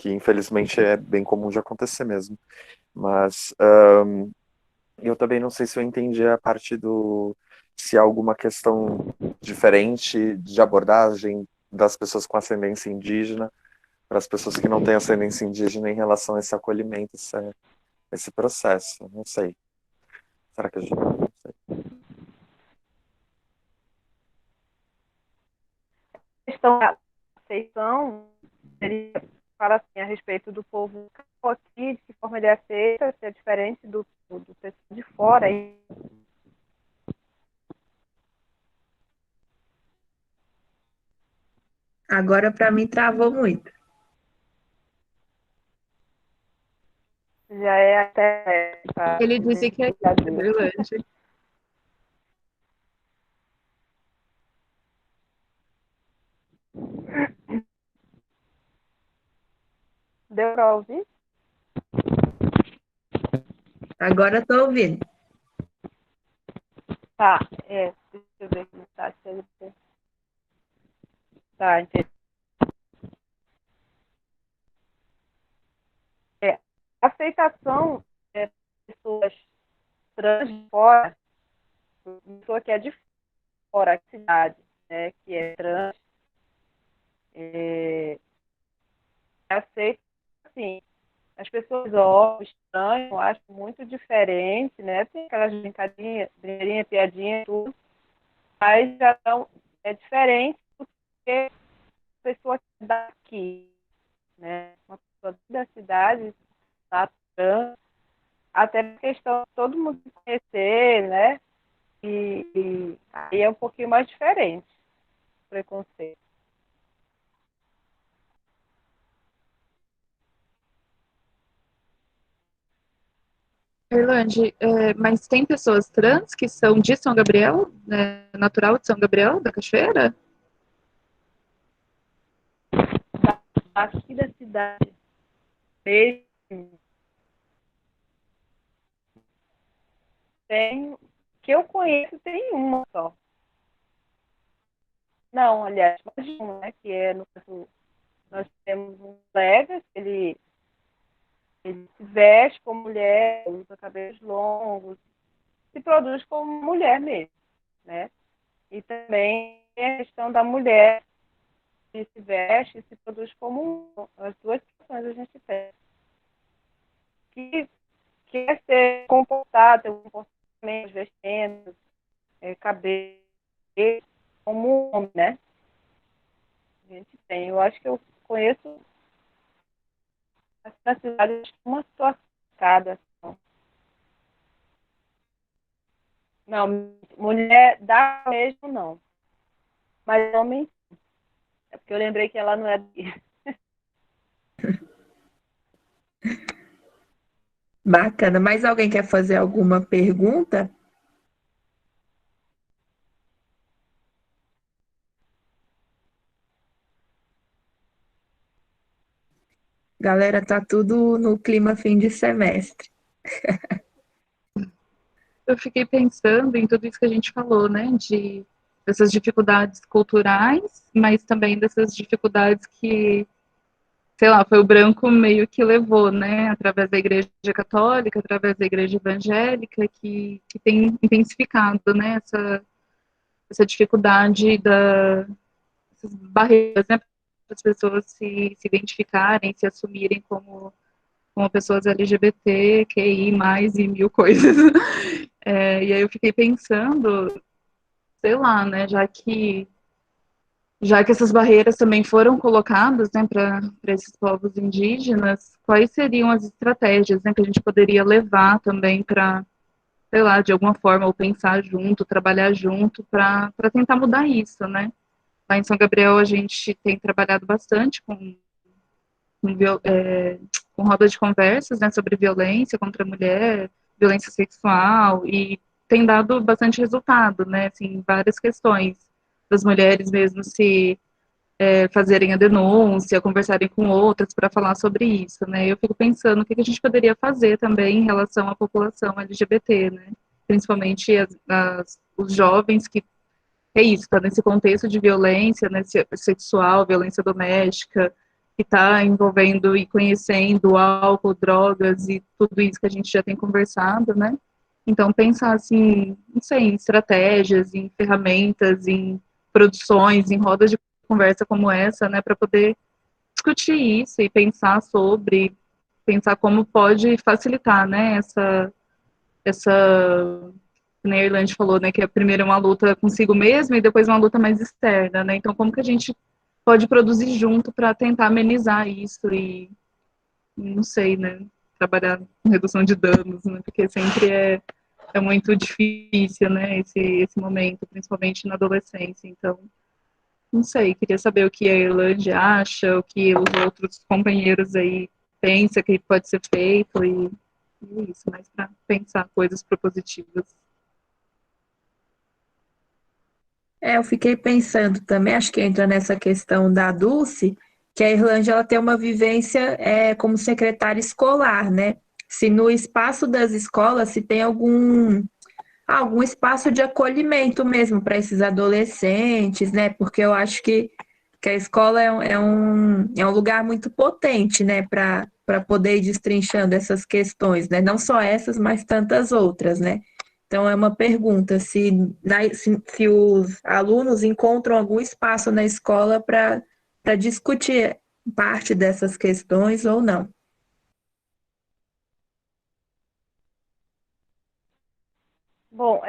infelizmente é bem comum de acontecer mesmo. Mas eu também não sei se eu entendi a parte se há alguma questão diferente de abordagem das pessoas com ascendência indígena para as pessoas que não têm ascendência indígena em relação a esse acolhimento, esse processo. Não sei. Será que a gente... Não sei.
A questão da aceição seria falar assim, a respeito do povo aqui, de que forma ele aceita, se é diferente do pessoal de fora.
Agora para mim travou muito.
Já é até...
Ele disse que é Berlândia.
Deu para ouvir?
Agora estou ouvindo.
Tá, deixa eu ver aqui no chat. Tá, entendi. A aceitação de pessoas trans de fora, pessoa que é de fora da cidade, né, que é trans, aceita, assim, as pessoas estranham, acham muito diferente, né, tem aquelas brincadinhas, piadinha, tudo, mas já não, é diferente do que a pessoa daqui, né, uma pessoa da cidade, tá, trans, até por questão de todo mundo se conhecer, né, e aí é um pouquinho mais diferente o preconceito.
Irlande, mas tem pessoas trans que são de São Gabriel, né, natural de São Gabriel, da Cachoeira?
Aqui da cidade mesmo, que eu conheço, tem uma só. Não, aliás, mais de uma, né, que é, no caso, nós temos um colega, ele se veste como mulher, usa cabelos longos, se produz como mulher mesmo, né? E também a questão da mulher que se veste e se produz como as duas questões a gente tem. Que quer ser comportado, ter um comportamento, vestindo, cabelo, como homem, né? A gente tem. Eu acho que eu conheço na cidade uma situação cada. Não, mulher dá mesmo não. Mas homem, é porque eu lembrei que ela não é daqui.
Bacana. Mais alguém quer fazer alguma pergunta? Galera, tá tudo no clima fim de semestre.
Eu fiquei pensando em tudo isso que a gente falou, né, dessas dificuldades culturais, mas também dessas dificuldades que, sei lá, foi o branco meio que levou, né, através da Igreja Católica, através da Igreja Evangélica, que tem intensificado, né, essa dificuldade essas barreiras, né, para as pessoas se identificarem, se assumirem como pessoas LGBT, QI, mais e mil coisas. E aí eu fiquei pensando, sei lá, né, já que essas barreiras também foram colocadas, né, para esses povos indígenas, quais seriam as estratégias, né, que a gente poderia levar também para, sei lá, de alguma forma, ou pensar junto, trabalhar junto, para tentar mudar isso, né? Lá em São Gabriel a gente tem trabalhado bastante com, com rodas de conversas, né, sobre violência contra a mulher, violência sexual, e tem dado bastante resultado, né, assim, várias questões das mulheres mesmo se fazerem a denúncia, conversarem com outras para falar sobre isso, né? Eu fico pensando o que a gente poderia fazer também em relação à população LGBT, né? Principalmente os jovens que é isso, está nesse contexto de violência, né, sexual, violência doméstica, que está envolvendo e conhecendo álcool, drogas e tudo isso que a gente já tem conversado, né? Então, pensar assim, não sei, em estratégias, em ferramentas, em produções, em rodas de conversa como essa, né, para poder discutir isso e pensar como pode facilitar, né, essa né, a Irlande falou, né, que a primeira é uma luta consigo mesma e depois uma luta mais externa, né? Então, como que a gente pode produzir junto para tentar amenizar isso e, não sei, né, trabalhar com redução de danos, né? Porque sempre é muito difícil, né, esse momento, principalmente na adolescência. Então, não sei, queria saber o que a Irlande acha, o que os outros companheiros aí pensam que pode ser feito e isso, mas para pensar coisas propositivas.
Eu fiquei pensando também, acho que entra nessa questão da Dulce, que a Irlande ela tem uma vivência como secretária escolar, né? Se no espaço das escolas se tem algum espaço de acolhimento mesmo para esses adolescentes, né? Porque eu acho que a escola é um lugar muito potente, né? Para poder ir destrinchando essas questões, né? Não só essas, mas tantas outras, né? Então, é uma pergunta se os alunos encontram algum espaço na escola para discutir parte dessas questões ou não.
Bom,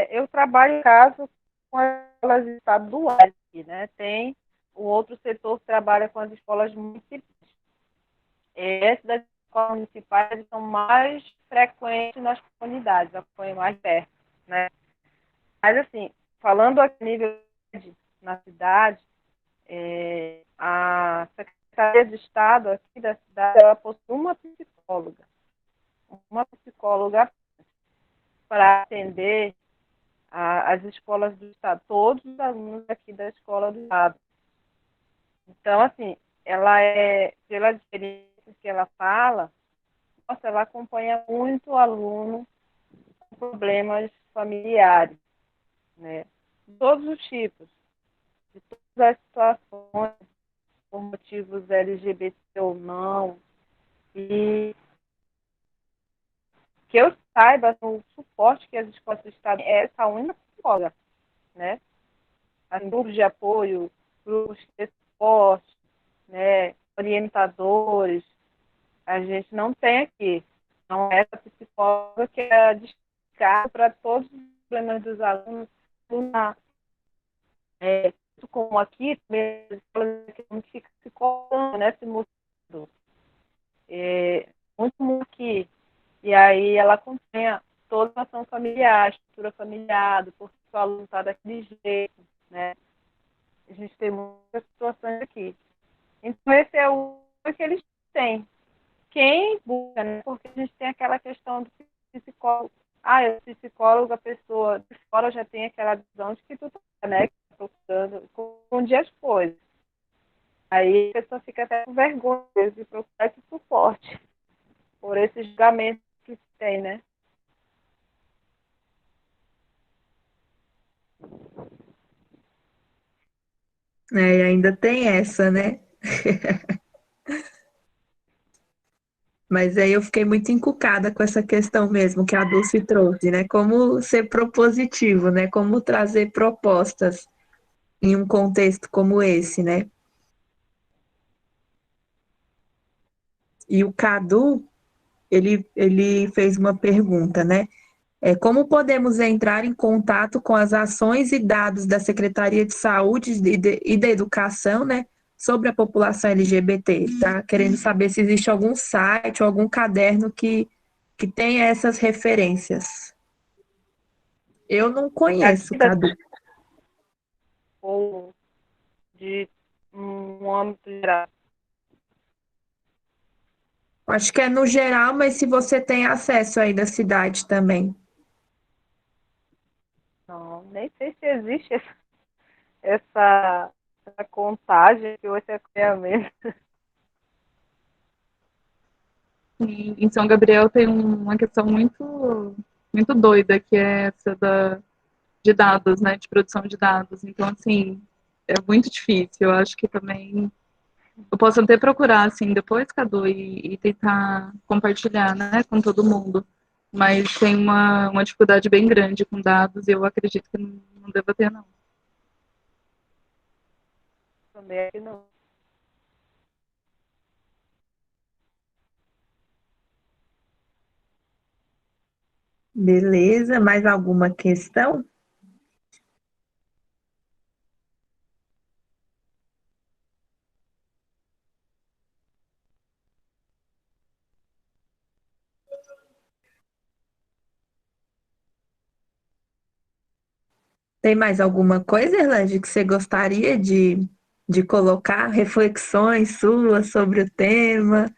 eu trabalho em caso com as escolas estaduais, né? Tem o outro setor que trabalha com as escolas municipais. Essas das escolas municipais são mais frequentes nas comunidades, acompanham mais perto, né? Mas, assim, falando a nível na cidade, a Secretaria de Estado aqui da cidade, ela possui uma psicóloga para atender as escolas do Estado, todos os alunos aqui da escola do Estado. Então, assim, ela pela experiência que ela fala, nossa, ela acompanha muito o aluno com problemas familiares, né? De todos os tipos, de todas as situações, por motivos LGBT ou não, e que eu saiba, o suporte que as escolas do Estado é essa única psicóloga, né? As grupos de apoio, grupos de suporte, né? Orientadores, a gente não tem aqui. Então, essa psicóloga que é dedicada para todos os problemas dos alunos, como aqui, mesmo que fica psicóloga, né? Se mudando. Muito aqui. E aí ela acompanha toda a ação familiar, a estrutura familiar, porque o aluno está daquele jeito, né? A gente tem muitas situações aqui. Então, esse é o que eles têm. Quem busca, né? Porque a gente tem aquela questão do psicólogo. Eu sou psicólogo, a pessoa de fora já tem aquela visão de que tu tá, né? Procurando, confundir as coisas. Aí a pessoa fica até com vergonha de procurar esse suporte por esse julgamento que tem, né?
E ainda tem essa, né? Mas aí eu fiquei muito encucada com essa questão mesmo que a Dulce trouxe, né? Como ser propositivo, né? Como trazer propostas. em um contexto como esse, né? E o Cadu, ele fez uma pergunta, né? Como podemos entrar em contato com as ações e dados da Secretaria de Saúde e da Educação, né, sobre a população LGBT? Está querendo saber se existe algum site ou algum caderno que tenha essas referências. Eu não conheço, Cadu.
Ou de um âmbito geral?
Acho que é no geral, mas se você tem acesso aí da cidade também.
Não, nem sei se existe essa contagem ou esse acompanhamento.
Em São Gabriel tem uma questão muito doida, que é essa de dados, né, de produção de dados. Então, assim, é muito difícil. Eu acho que também eu posso até procurar, assim, depois, Cadu, e tentar compartilhar, né, com todo mundo. Mas tem uma dificuldade bem grande com dados e eu acredito que não deva ter, não.
Também aqui não.
Beleza, mais alguma questão? Tem mais alguma coisa, Erlange, que você gostaria de colocar? Reflexões suas sobre o tema?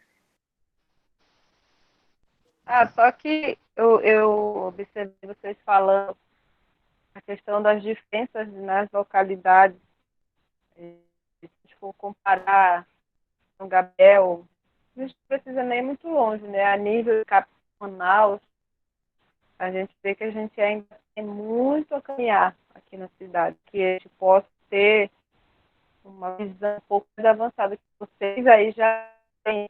Só que eu observei vocês falando a questão das diferenças nas localidades. Se a gente for comparar São Gabriel, a gente não precisa nem ir muito longe, né? A nível de Manaus, a gente vê que a gente ainda tem muito a caminhar aqui na cidade, que a gente possa ter uma visão um pouco mais avançada que vocês aí já têm.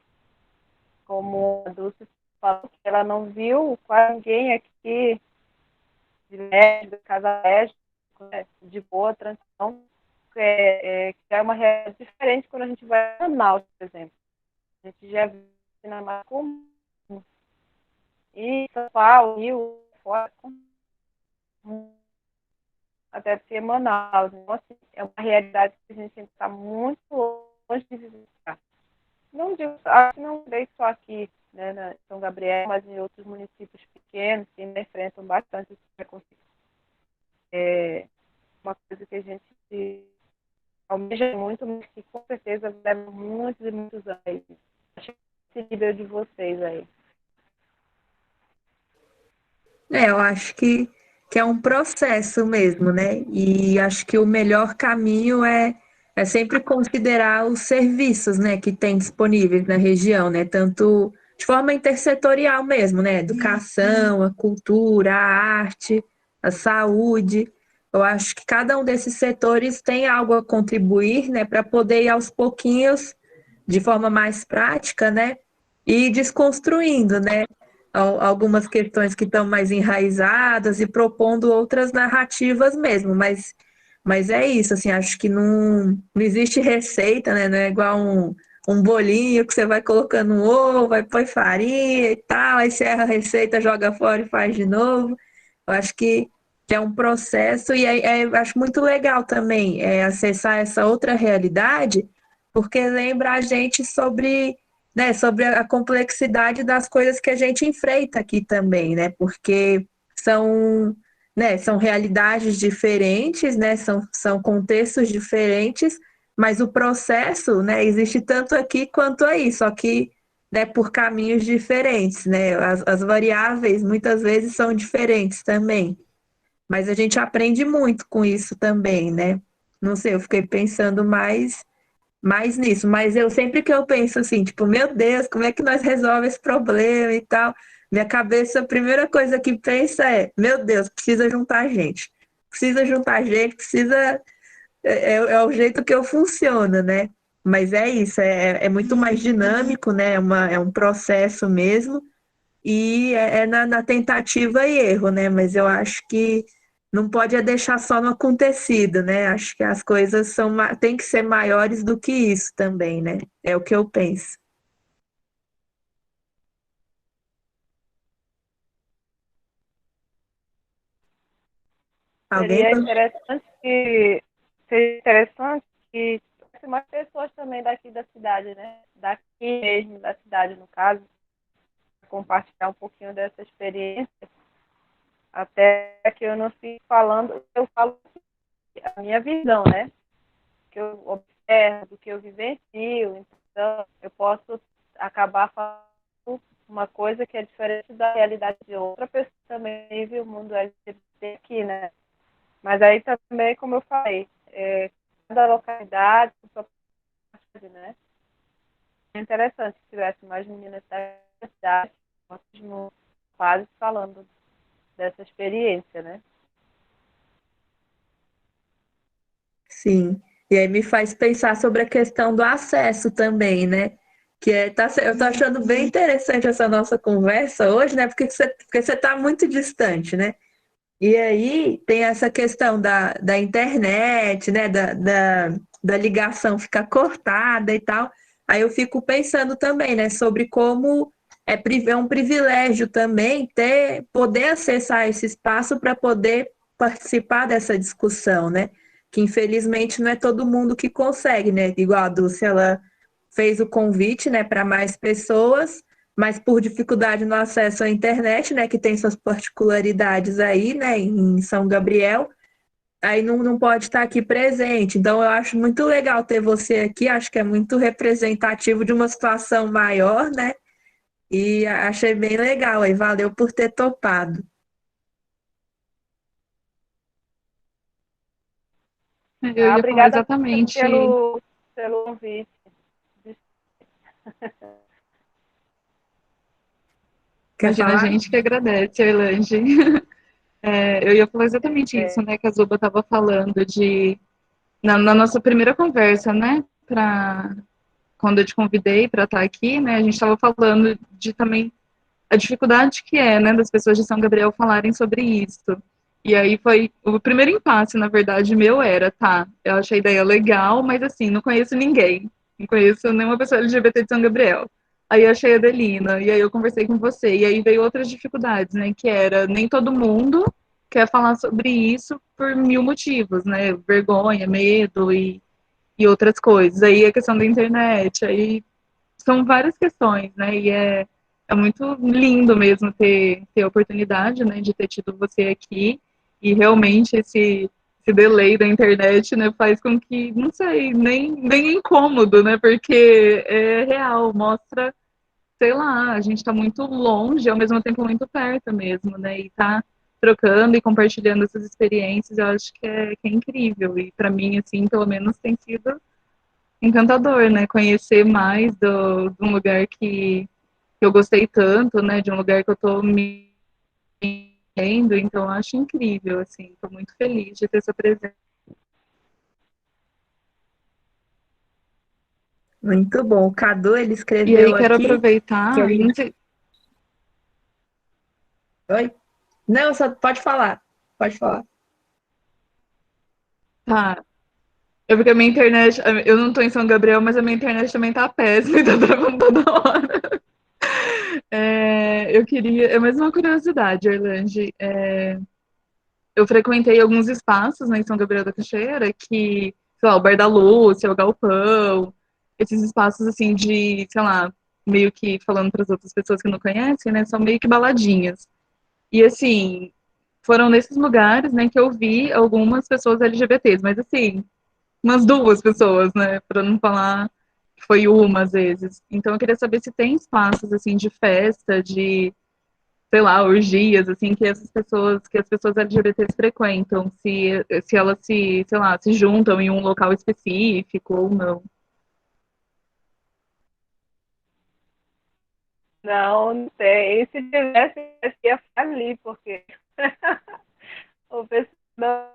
Como a Dulce falou, que ela não viu quase ninguém aqui de médico, de casa médico, né, de boa transição, que é uma realidade diferente quando a gente vai a Manaus, por exemplo. A gente já viu na mais comum. E São Paulo, Rio, fora, até ser Manaus. Então, assim, é uma realidade que a gente tem que estar muito longe de visitar. Não digo, acho que não veio só aqui, né, na São Gabriel, mas em outros municípios pequenos que ainda enfrentam bastante esse preconceito. É uma coisa que a gente almeja muito, mas que com certeza leva muitos e muitos anos. Acho que esse nível de vocês aí.
Eu acho que é um processo mesmo, né? E acho que o melhor caminho é sempre considerar os serviços, né, que tem disponíveis na região, né? Tanto de forma intersetorial mesmo, né? Educação, a cultura, a arte, a saúde. Eu acho que cada um desses setores tem algo a contribuir, né, para poder ir aos pouquinhos, de forma mais prática, né, e desconstruindo, né, algumas questões que estão mais enraizadas e propondo outras narrativas mesmo, mas é isso, assim, acho que não existe receita, né? Não é igual um bolinho que você vai colocando um ovo, vai pôr farinha e tal, aí você erra a receita, joga fora e faz de novo. Eu acho que é um processo e eu acho muito legal também acessar essa outra realidade, porque lembra a gente sobre, né, sobre a complexidade das coisas que a gente enfrenta aqui também, né? Porque são, né, são realidades diferentes, né? São contextos diferentes, mas o processo, né, existe tanto aqui quanto aí, só que, né, por caminhos diferentes, né? As variáveis muitas vezes são diferentes também. Mas a gente aprende muito com isso também, né? Não sei, eu fiquei pensando mais nisso, mas eu sempre que eu penso assim, tipo, meu Deus, como é que nós resolvemos esse problema e tal? Minha cabeça, a primeira coisa que pensa é, meu Deus, precisa juntar gente. Precisa juntar gente, precisa. É o jeito que eu funciono, né? Mas é isso, é muito mais dinâmico, né? É um processo mesmo, e na tentativa e erro, né? Mas eu acho não pode é deixar só no acontecido, né? Acho que as coisas têm que ser maiores do que isso também, né? É o que eu penso. Alguém?
Seria interessante que seria interessante que tivesse mais pessoas também daqui da cidade, né? Daqui mesmo, da cidade, no caso, compartilhar um pouquinho dessa experiência, até que eu não fique falando, eu falo a minha visão, né? Que eu observo, do que eu vivencio, então eu posso acabar falando uma coisa que é diferente da realidade de outra pessoa que também vive o mundo LGBT aqui, né? Mas aí também, como eu falei, cada localidade, né? É interessante que tivesse mais meninas da cidade, mesmo quase falando dessa experiência, né?
Sim. E aí me faz pensar sobre a questão do acesso também, né? Eu tô achando bem interessante essa nossa conversa hoje, né? Porque você tá muito distante, né? E aí tem essa questão da internet, né? Da ligação ficar cortada e tal. Aí eu fico pensando também, né? Sobre como é um privilégio também poder acessar esse espaço para poder participar dessa discussão, né? Que infelizmente não é todo mundo que consegue, né? Igual a Dulce, ela fez o convite, né, para mais pessoas, mas por dificuldade no acesso à internet, né, que tem suas particularidades aí, né, em São Gabriel, aí não pode estar aqui presente. Então, eu acho muito legal ter você aqui, acho que é muito representativo de uma situação maior, né, e achei bem legal aí, valeu por ter topado.
Eu ia falar
Obrigada
exatamente.
pelo convite.
Quer
Imagina, a
falar?
gente que agradece, Erlange. Eu ia falar exatamente isso, né? Que a Zuba estava falando na nossa primeira conversa, né? Quando eu te convidei para estar aqui, né? A gente estava falando de também a dificuldade que é, né? Das pessoas de São Gabriel falarem sobre isso. E aí foi o primeiro impasse, na verdade, meu era, tá? Eu achei a ideia legal, mas assim, não conheço ninguém. Não conheço nenhuma pessoa LGBT de São Gabriel. Aí eu achei a Adelina, e aí eu conversei com você, e aí veio outras dificuldades, né? Que era nem todo mundo quer falar sobre isso por mil motivos, né? Vergonha, medo e outras coisas. Aí a questão da internet, aí são várias questões, né? E é muito lindo mesmo ter a oportunidade, né, de ter tido você aqui. E realmente esse delay da internet, né, faz com que, não sei, nem é incômodo, né? Porque é real, mostra, sei lá, a gente está muito longe, ao mesmo tempo muito perto mesmo, né? E tá trocando e compartilhando essas experiências, eu acho que é incrível. E para mim, assim, pelo menos tem sido encantador, né? Conhecer mais de um lugar que eu gostei tanto, né? De um lugar que eu tô me vendo, então eu acho incrível, assim. Tô muito feliz de ter essa presença.
Muito bom. O Cadu, ele
E aí
escreveu
quero
aqui que
aproveitar,
ele...
não sei,
Oi? Não, só pode falar. Pode falar.
tá. Porque a minha internet, eu não tô em São Gabriel, mas a minha internet também tá péssima, então tá travando toda hora. Eu queria, é mais uma curiosidade, Orlando. Eu frequentei alguns espaços, né, em São Gabriel da Cachoeira, que, sei lá, o Bar da Lúcia, o Galpão, esses espaços, assim, de, sei lá, meio que falando para as outras pessoas que não conhecem, né, são meio que baladinhas. E, assim, foram nesses lugares, né, que eu vi algumas pessoas LGBTs, mas, assim, umas duas pessoas, né, para não falar que foi uma, às vezes. Então, eu queria saber se tem espaços, assim, de festa, de sei lá, orgias, assim, que as pessoas LGBTs frequentam, se elas sei lá, se juntam em um local específico ou não.
Não tem. E se tivesse, eu ia falir, porque o pessoal não,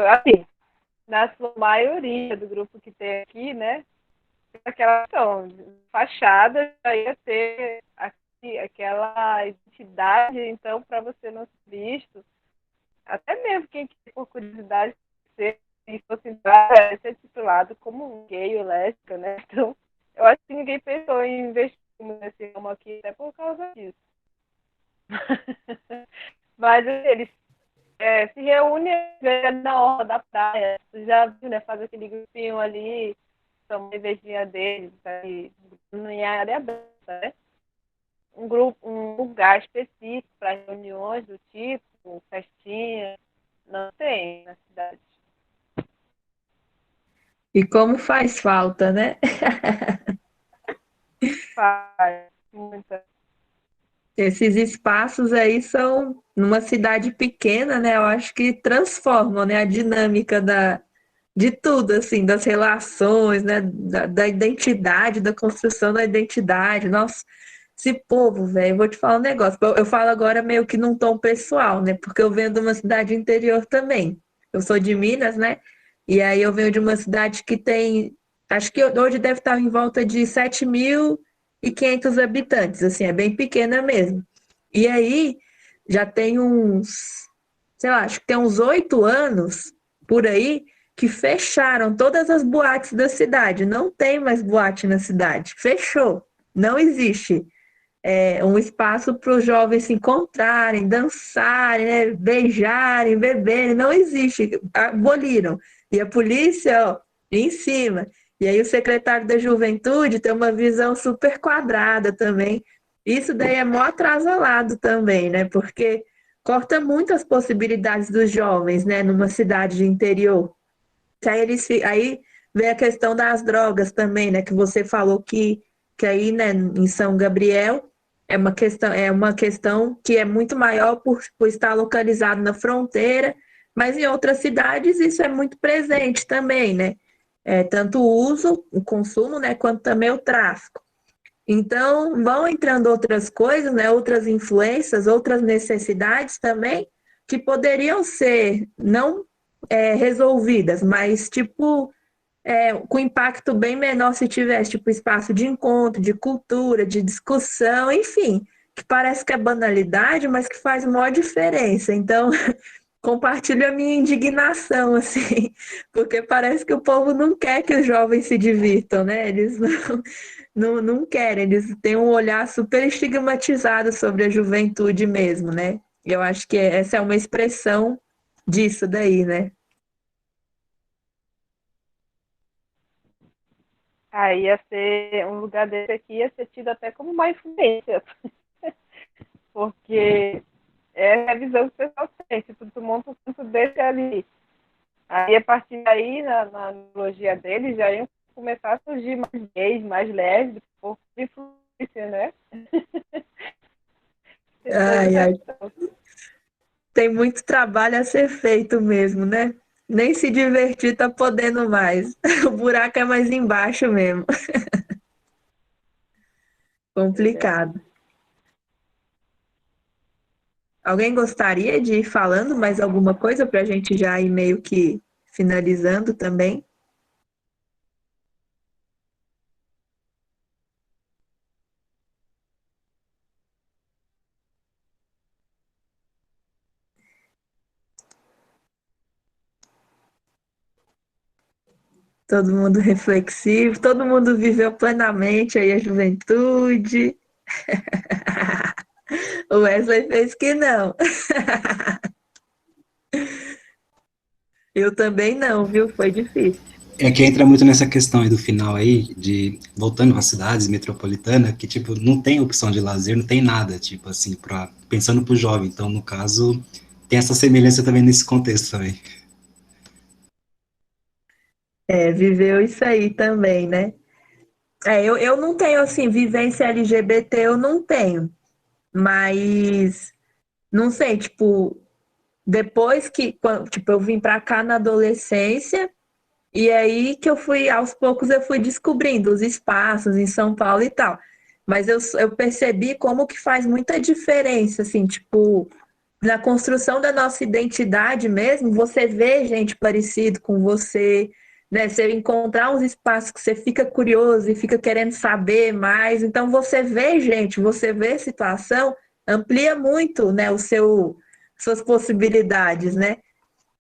assim, na sua maioria do grupo que tem aqui, né? Aquela questão, fachada já ia ter aquela identidade, então, para você não ser visto, Até mesmo quem quer, por curiosidade, ser, se fosse ser titulado como um gay ou lésbica, né? Então, eu acho que ninguém pensou em investir nesse ramo aqui, até por causa disso. Mas eles se reúnem na orla da praia. Você já viu, né? Faz aquele grupinho ali, toma uma cervejinha deles, aí, em área aberta, né? Um lugar específico para reuniões do tipo, festinha, não tem na cidade.
E como faz falta, né?
Faz muita.
Esses espaços aí são, numa cidade pequena, né? Eu acho que transformam, né, a dinâmica de tudo, assim, das relações, né? Da identidade, da construção da identidade. Nossa, esse povo, velho, eu vou te falar um negócio. Eu falo agora meio que num tom pessoal, né? Porque eu venho de uma cidade interior também. Eu sou de Minas, né? E aí eu venho de uma cidade que tem, acho que hoje deve estar em volta de 7.500 habitantes, assim, é bem pequena mesmo. E aí já tem uns, sei lá, acho que tem uns 8 anos por aí que fecharam todas as boates da cidade. Não tem mais boate na cidade. Fechou. Não existe um espaço para os jovens se encontrarem, dançarem, né, beijarem, beberem. Não existe. Aboliram. E a polícia, ó, em cima. E aí o secretário da Juventude tem uma visão super quadrada também. Isso daí é mó atrasalado também, né? Porque corta muito as possibilidades dos jovens, né, numa cidade de interior. Aí vem a questão das drogas também, né? Que você falou que aí, né, em São Gabriel é uma questão que é muito maior por estar localizado na fronteira, mas em outras cidades isso é muito presente também, né? Tanto o uso, o consumo, né, quanto também o tráfico. Então, vão entrando outras coisas, né, outras influências, outras necessidades também, que poderiam ser não resolvidas, mas tipo com impacto bem menor se tivesse tipo espaço de encontro, de cultura, de discussão, enfim, que parece que é banalidade, mas que faz maior diferença. Então, compartilho a minha indignação, assim, porque parece que o povo não quer que os jovens se divirtam, né? Eles não querem, eles têm um olhar super estigmatizado sobre a juventude mesmo, né? Eu acho que essa é uma expressão disso daí, né?
Aí ia ser um lugar desse aqui, ia ser tido até como uma influência, porque é a visão que o pessoal tem. Se tu monta um centro desse ali, aí a partir daí, na ideologia deles, já iam começar a surgir mais gays, mais lésbicos, por influência, né? Tem toda
Ai,
essa
ai,
questão.
tem muito trabalho a ser feito mesmo, né? Nem se divertir tá podendo mais. O buraco é mais embaixo mesmo.
Pois é.
Complicado. Alguém gostaria de ir falando mais alguma coisa para a gente já ir meio que finalizando também? Todo mundo reflexivo, todo mundo viveu plenamente aí a juventude. O Wesley fez que não. Eu também não, viu? Foi difícil.
É que entra muito nessa questão aí do final aí, de voltando às cidades metropolitanas, que, tipo, não tem opção de lazer, não tem nada, tipo, assim, pensando pro jovem. Então, no caso, tem essa semelhança também nesse contexto também.
Viveu isso aí também, né? Eu não tenho, assim, vivência LGBT, eu não tenho. Mas, não sei, tipo, depois tipo, eu vim pra cá na adolescência, e aí que aos poucos eu fui descobrindo os espaços em São Paulo e tal. Mas eu percebi como que faz muita diferença, assim, tipo, na construção da nossa identidade mesmo, você vê gente parecido com você, né? Você encontrar uns espaços que você fica curioso e fica querendo saber mais. Então você vê gente, você vê situação, amplia muito, né, suas possibilidades, né?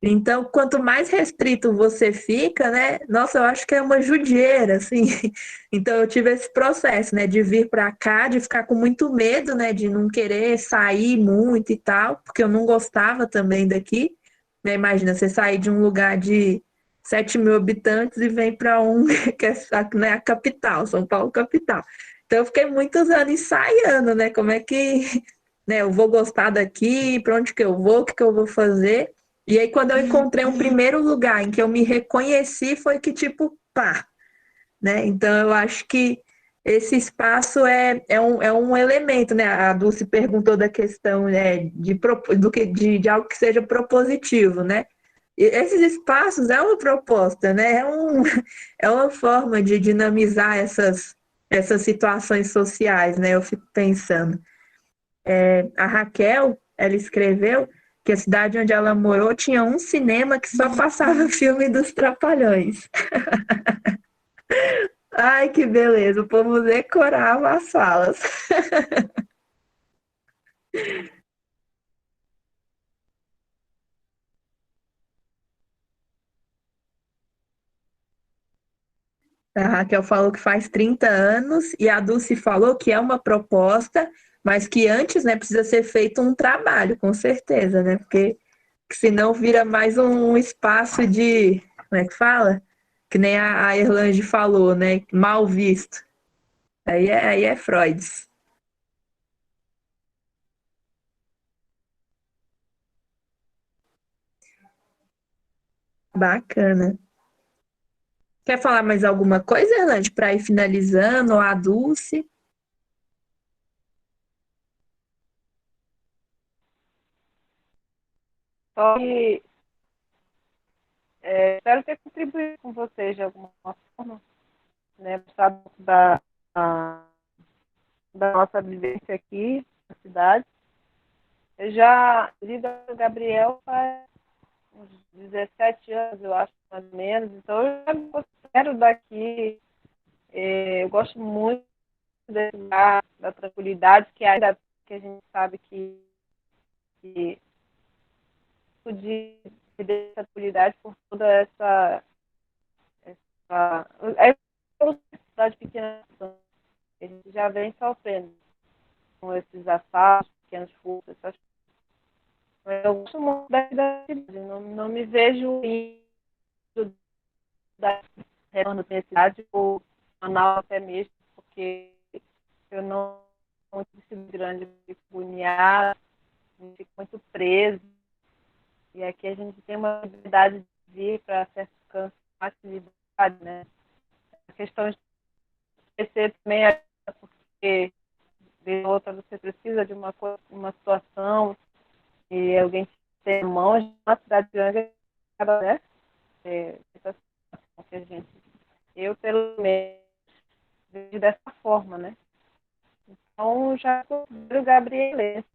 Então, quanto mais restrito você fica, né? Nossa, eu acho que é uma judiaira, assim. Então, eu tive esse processo, né? De vir para cá, de ficar com muito medo, né? De não querer sair muito e tal, porque eu não gostava também daqui, né? Imagina, você sair de um lugar de 7.000 habitantes e vem para um que é né, a capital, São Paulo capital. Então, eu fiquei muitos anos ensaiando, né? Como é que né, eu vou gostar daqui, para onde que eu vou, o que que eu vou fazer. E aí, quando eu encontrei um primeiro lugar em que eu me reconheci, foi que, tipo, pá, né? Então, eu acho que esse espaço é um elemento, né? A Dulce perguntou da questão, né, de algo que seja propositivo, né? E esses espaços é uma proposta, né? É uma forma de dinamizar essas situações sociais, né? Eu fico pensando. A Raquel, ela escreveu que a cidade onde ela morou tinha um cinema que só passava filme dos Trapalhões. Ai, que beleza, o povo decorava as salas. A Raquel falou que faz 30 anos e a Dulce falou que é uma proposta, mas que antes, né, precisa ser feito um trabalho, com certeza, né? Porque senão vira mais um espaço de, como é que fala? Que nem a Erlange falou, né? Mal visto. Aí é Freud. Bacana. Quer falar mais alguma coisa, Erlande, para ir finalizando? Ou a Dulce?
Só que espero ter contribuído com vocês de alguma forma, né? Sabe, a- da nossa vivência aqui na cidade. Eu já lido com o Gabriel faz uns 17 anos, eu acho, mais ou menos. Então, eu já me considero daqui. Eu gosto muito desse lugar, da tranquilidade, que ainda que a gente sabe que podia perder essa tranquilidade por toda é uma cidade pequena. A gente já vem sofrendo com esses assaltos, pequenos furtos, essas coisas. Eu gosto muito da cidade, não me vejo indo da retorno da cidade ou Manaus até mesmo, porque eu não sou muito cidade grande, eu fico agoniada, eu fico muito preso. E aqui a gente tem uma liberdade de vir para certos cantos com facilidade, né? A questão de esquecer também é porque de outra você precisa de uma situação e alguém te tem em mãos, uma cidade grande acaba, né? Essa situação que a gente, eu pelo menos vejo dessa forma, né? Então já considero o Gabriel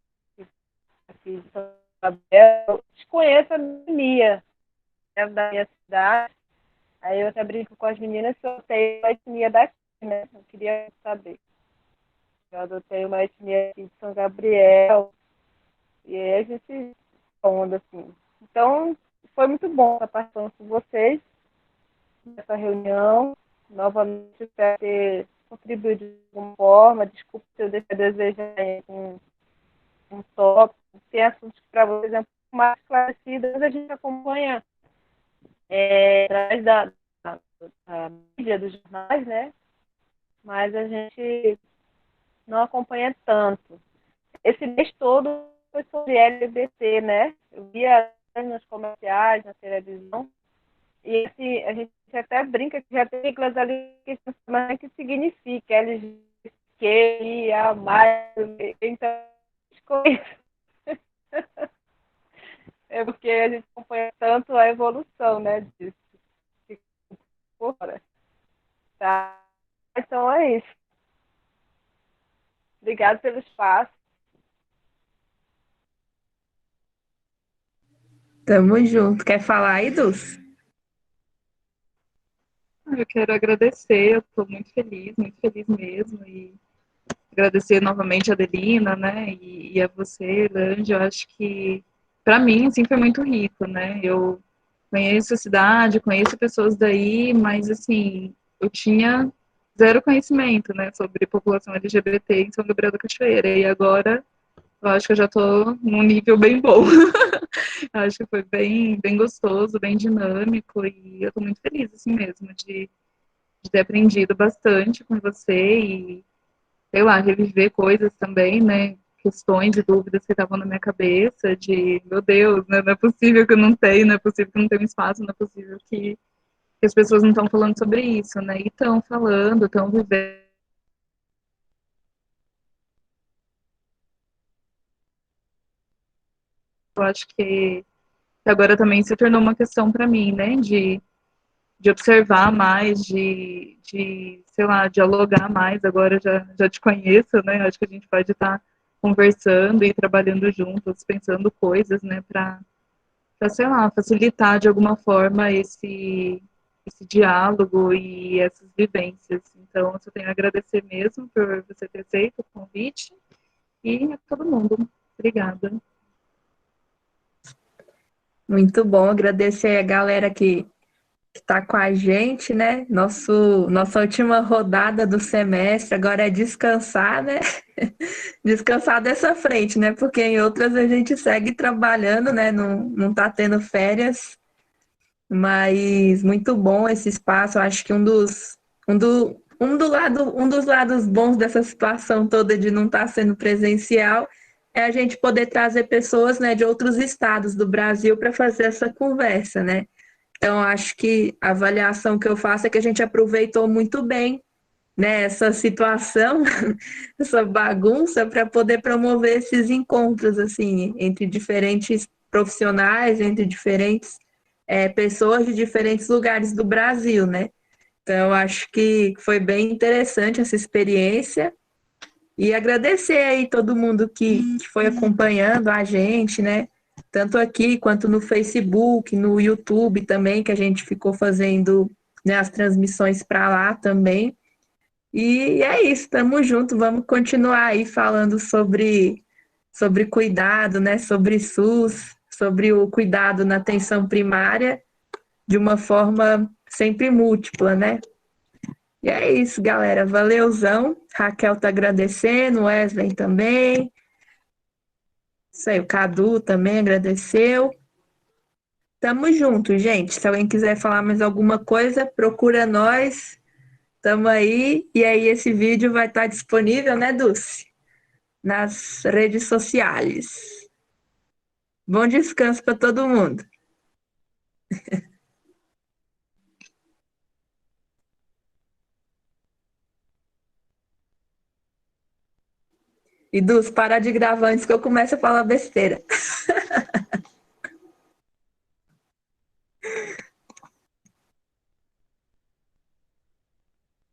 aqui de São Gabriel, desconheço a etnia, né, da minha cidade. Aí eu até brinco com as meninas que eu tenho a etnia daqui, né? Eu queria saber. Eu adotei uma etnia aqui de São Gabriel. E aí a gente onda, assim. Então, foi muito bom estar participando com vocês nessa reunião. Novamente, espero ter contribuído de alguma forma. Desculpe se eu deixei a desejar um tópico. Tem assuntos que, para vocês, é um pouco mais esclarecidos. A gente acompanha através da mídia, dos jornais, né? Mas a gente não acompanha tanto. Esse mês todo foi sobre LGBT, né? Eu via nos comerciais, na televisão, e a gente até brinca que já tem siglas ali que significa LGBTQIA+, então, é porque a gente acompanha tanto a evolução, né, disso. Fora. Tá? Então é isso. Obrigada pelo espaço.
Tamo junto. Quer falar aí, Dulce?
Eu quero agradecer, eu estou muito feliz mesmo, e agradecer novamente a Adelina, né, e a você, Lange. Eu acho que para mim, assim, foi muito rico, né? Eu conheço a cidade, conheço pessoas daí, mas, assim, eu tinha zero conhecimento, né, sobre população LGBT em São Gabriel da Cachoeira. E agora, eu acho que eu já estou num nível bem bom. Acho que foi bem gostoso, bem dinâmico, e eu estou muito feliz, assim mesmo, de ter aprendido bastante com você e, sei lá, reviver coisas também, né? Questões e dúvidas que estavam na minha cabeça, de, meu Deus, né? Não é possível que eu não tenha, não é possível que eu não tenha um espaço, não é possível que as pessoas não estão falando sobre isso, né? E estão falando, estão vivendo. Eu acho que agora também se tornou uma questão para mim, né? De observar mais, sei lá, dialogar mais. Agora já te conheço, né? Acho que a gente pode estar conversando e trabalhando juntos, pensando coisas, né, para, sei lá, facilitar de alguma forma esse diálogo e essas vivências. Então, eu só tenho a agradecer mesmo por você ter feito o convite e a todo mundo. Obrigada.
Muito bom, agradecer a galera que está com a gente, né? Nossa última rodada do semestre agora é descansar, né? Descansar dessa frente, né? Porque em outras a gente segue trabalhando, né? Não tá tendo férias, mas muito bom esse espaço. Eu acho que um dos lados bons dessa situação toda de não estar sendo presencial é a gente poder trazer pessoas, né, de outros estados do Brasil para fazer essa conversa, né? Então, acho que a avaliação que eu faço é que a gente aproveitou muito bem, né, essa situação, essa bagunça, para poder promover esses encontros, assim, entre diferentes profissionais, entre diferentes pessoas de diferentes lugares do Brasil, né? Então, acho que foi bem interessante essa experiência. E agradecer aí todo mundo que foi acompanhando a gente, né? Tanto aqui quanto no Facebook, no YouTube também, que a gente ficou fazendo, né, as transmissões para lá também. E é isso, estamos juntos, vamos continuar aí falando sobre cuidado, né? Sobre SUS, sobre o cuidado na atenção primária, de uma forma sempre múltipla, né? E é isso, galera. Valeuzão. Raquel tá agradecendo, Wesley também. Isso aí, o Cadu também agradeceu. Tamo junto, gente. Se alguém quiser falar mais alguma coisa, procura nós. Tamo aí. E aí, esse vídeo vai estar disponível, né, Dulce? Nas redes sociais. Bom descanso para todo mundo. E Dulce, para de gravar antes que eu comece a falar besteira.